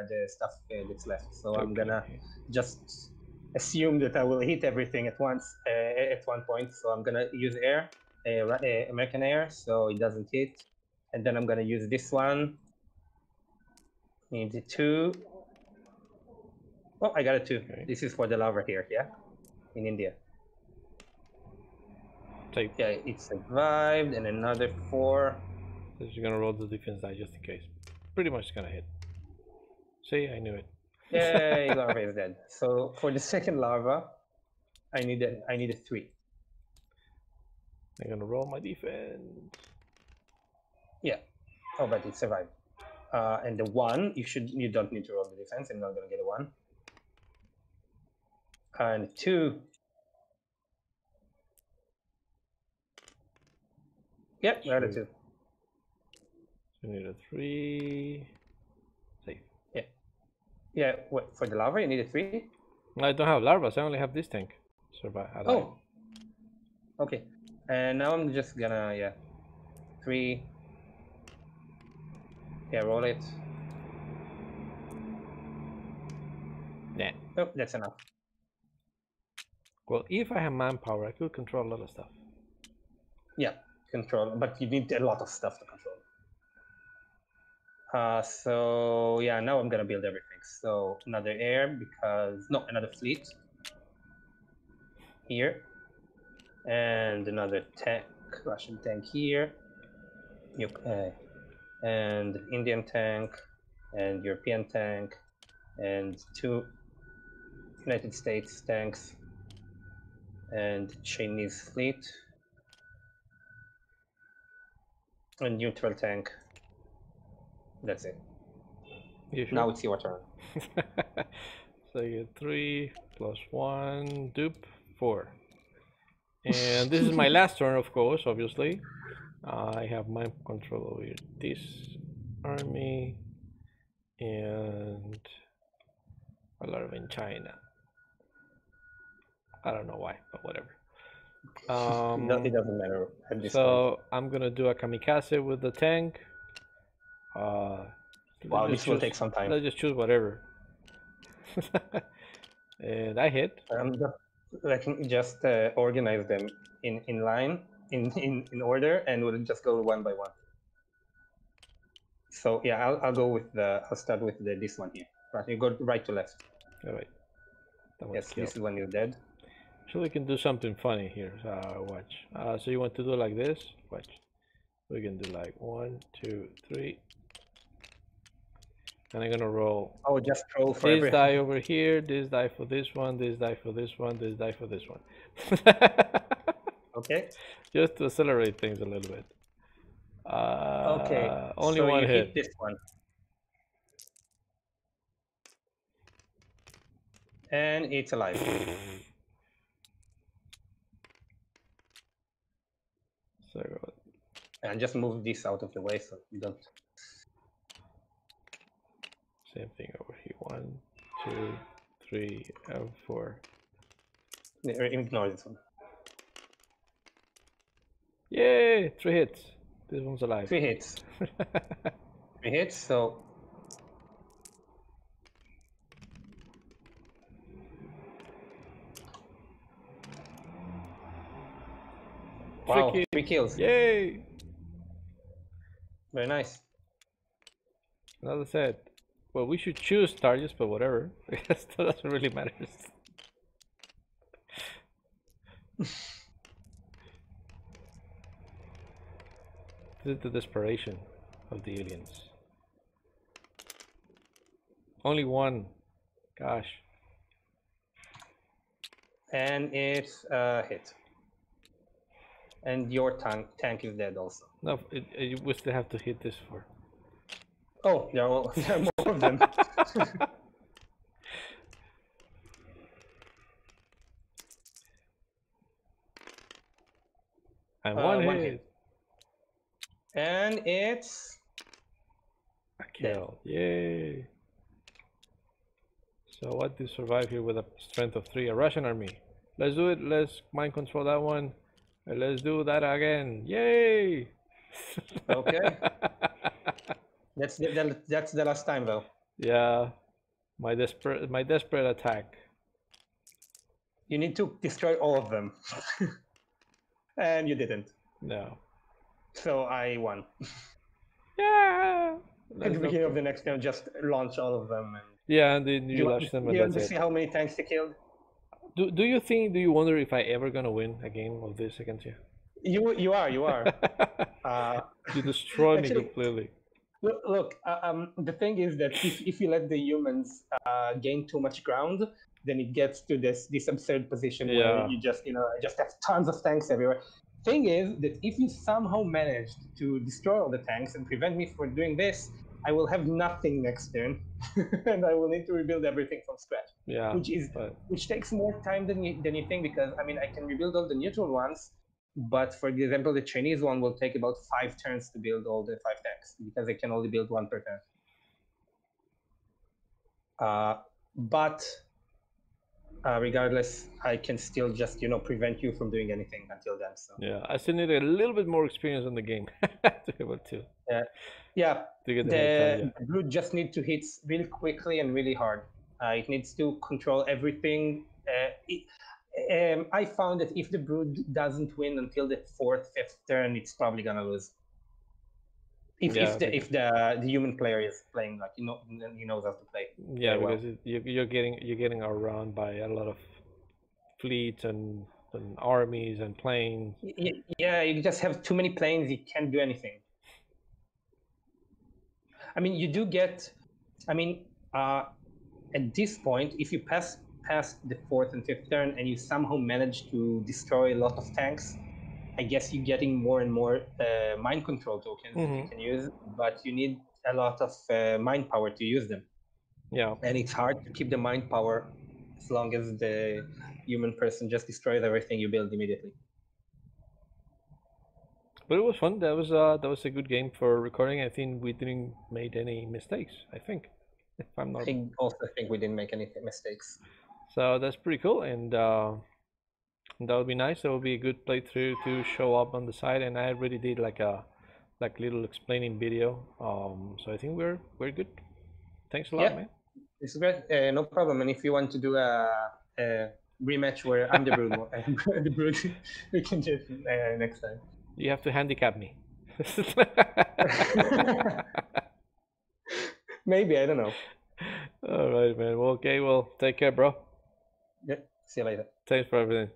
the stuff that's left. So I'm gonna just assume that I will hit everything at once at one point. So I'm gonna use air, American air, so it doesn't hit. And then I'm gonna use this one. Need 2. Oh, I got a 2. Okay. This is for the lava here, yeah, in India. Take. Yeah, it survived, and another 4. So you're gonna roll the defense die just in case. Pretty much gonna hit. See, I knew it. Yay, larva is dead. So for the second larva, I need a 3. I'm gonna roll my defense. Yeah. Oh, but it survived. And the 1, you don't need to roll the defense. I'm not gonna get a 1. And 2. Yep, got a 2. You need a 3. Safe. Yeah. Yeah. What for the larva? You need a 3. I don't have larvas. I only have this tank. Survive. Oh. Okay. And now I'm just gonna 3. Yeah, roll it. Nah. Oh, that's enough. Well, if I have manpower, I could control a lot of stuff. Yeah, control, but you need a lot of stuff to control. So yeah, now I'm gonna build everything. So another air another fleet. here, and another tank, Russian tank here, and Indian tank, and European tank, and 2 United States tanks, and Chinese fleet, and neutral tank. That's it. You Now sure? it's your turn. So you get 3 plus 1, dupe, 4. And this is my last turn, of course, obviously. I have mind control over this army and a lot of in China. I don't know why, but whatever. It doesn't matter at this point. So I'm gonna do a kamikaze with the tank. Wow, let's this just will choose- take some time. Let's just choose whatever. And I hit. I can just organize them in line, in order, and we'll just go one by one. So yeah, I'll go with I'll start with this one here. Right, you go right to left. All right. That one's Yes, killed. this is when you're dead. So we can do something funny here. Watch. So you want to do like this? Watch. We can do like 1, 2, 3. And I'm gonna roll Oh, just roll for this every. die over here, this die for this one, this die for this one, this die for this one. Okay. Just to accelerate things a little bit. Okay. Only so one you hit. hit this one. And it's alive. So And just move this out of the way so you don't. same thing over here. 1, 2, 3, and 4. Ignore this one. Yay! 3 hits. This one's alive. 3 hits. 3 hits. So. Wow, 3 kills. Yay! Very nice. Another set. Well, we should choose targets, but whatever. That doesn't really matter. This is the desperation of the aliens. Only one. Gosh. And it's a hit. And your tank is dead also. No, we still have to hit this for. Oh, there are more of them. And one one hit. hit. And it's A kill. Yay. So what do survive here with a strength of 3? A Russian army. Let's do it. Let's mind control that one. And let's do that again. Yay! okay. That's the last time though. Yeah. My desperate attack. You need to destroy all of them. And you didn't. No. So I won. Yeah. At the beginning of the next turn, just launch all of them. And yeah, and then you launch them do and you want that's to see it. how many tanks you killed? Do you wonder if I ever gonna win a game of this against you? You are. You destroy me Actually, completely. Look, the thing is that if you let the humans gain too much ground, then it gets to this absurd position where you just have tons of tanks everywhere. Thing is that if you somehow managed to destroy all the tanks and prevent me from doing this, I will have nothing next turn, and I will need to rebuild everything from scratch. Yeah. Which takes more time than you think, because I mean I can rebuild all the neutral ones. But for example, the Chinese one will take about 5 turns to build all the 5 tanks because they can only build 1 per turn. But regardless, I can still just prevent you from doing anything until then. So yeah, I still need a little bit more experience in the game to be able to. Yeah. To get the brood just need to hit really quickly and really hard. It needs to control everything. I found that if the brood doesn't win until the 4th, 5th turn, it's probably gonna lose. If the human player is playing like he knows how to play. Yeah, because you're getting around by a lot of fleets and and armies and planes. Yeah, you just have too many planes. You can't do anything. I mean, you do get. I mean, at this point, if you pass past the fourth and fifth turn and you somehow manage to destroy a lot of tanks, I guess you're getting more and more mind control tokens that you can use, but you need a lot of mind power to use them. Yeah. And it's hard to keep the mind power as long as the human person just destroys everything you build immediately. But it was fun. That was a good game for recording. I think we didn't made any mistakes. I think, if I'm not. I also think we didn't make any mistakes. So that's pretty cool, and that would be nice. That would be a good playthrough to show up on the site. And I already did like a little explaining video. So I think we're good. Thanks a lot, man. It's great. No problem. And if you want to do a rematch where I'm the brood, the brood, we can do it next time. You have to handicap me. Maybe, I don't know. All right, man. Well, okay. Well, take care, bro. Yeah. See you later. Thanks for everything.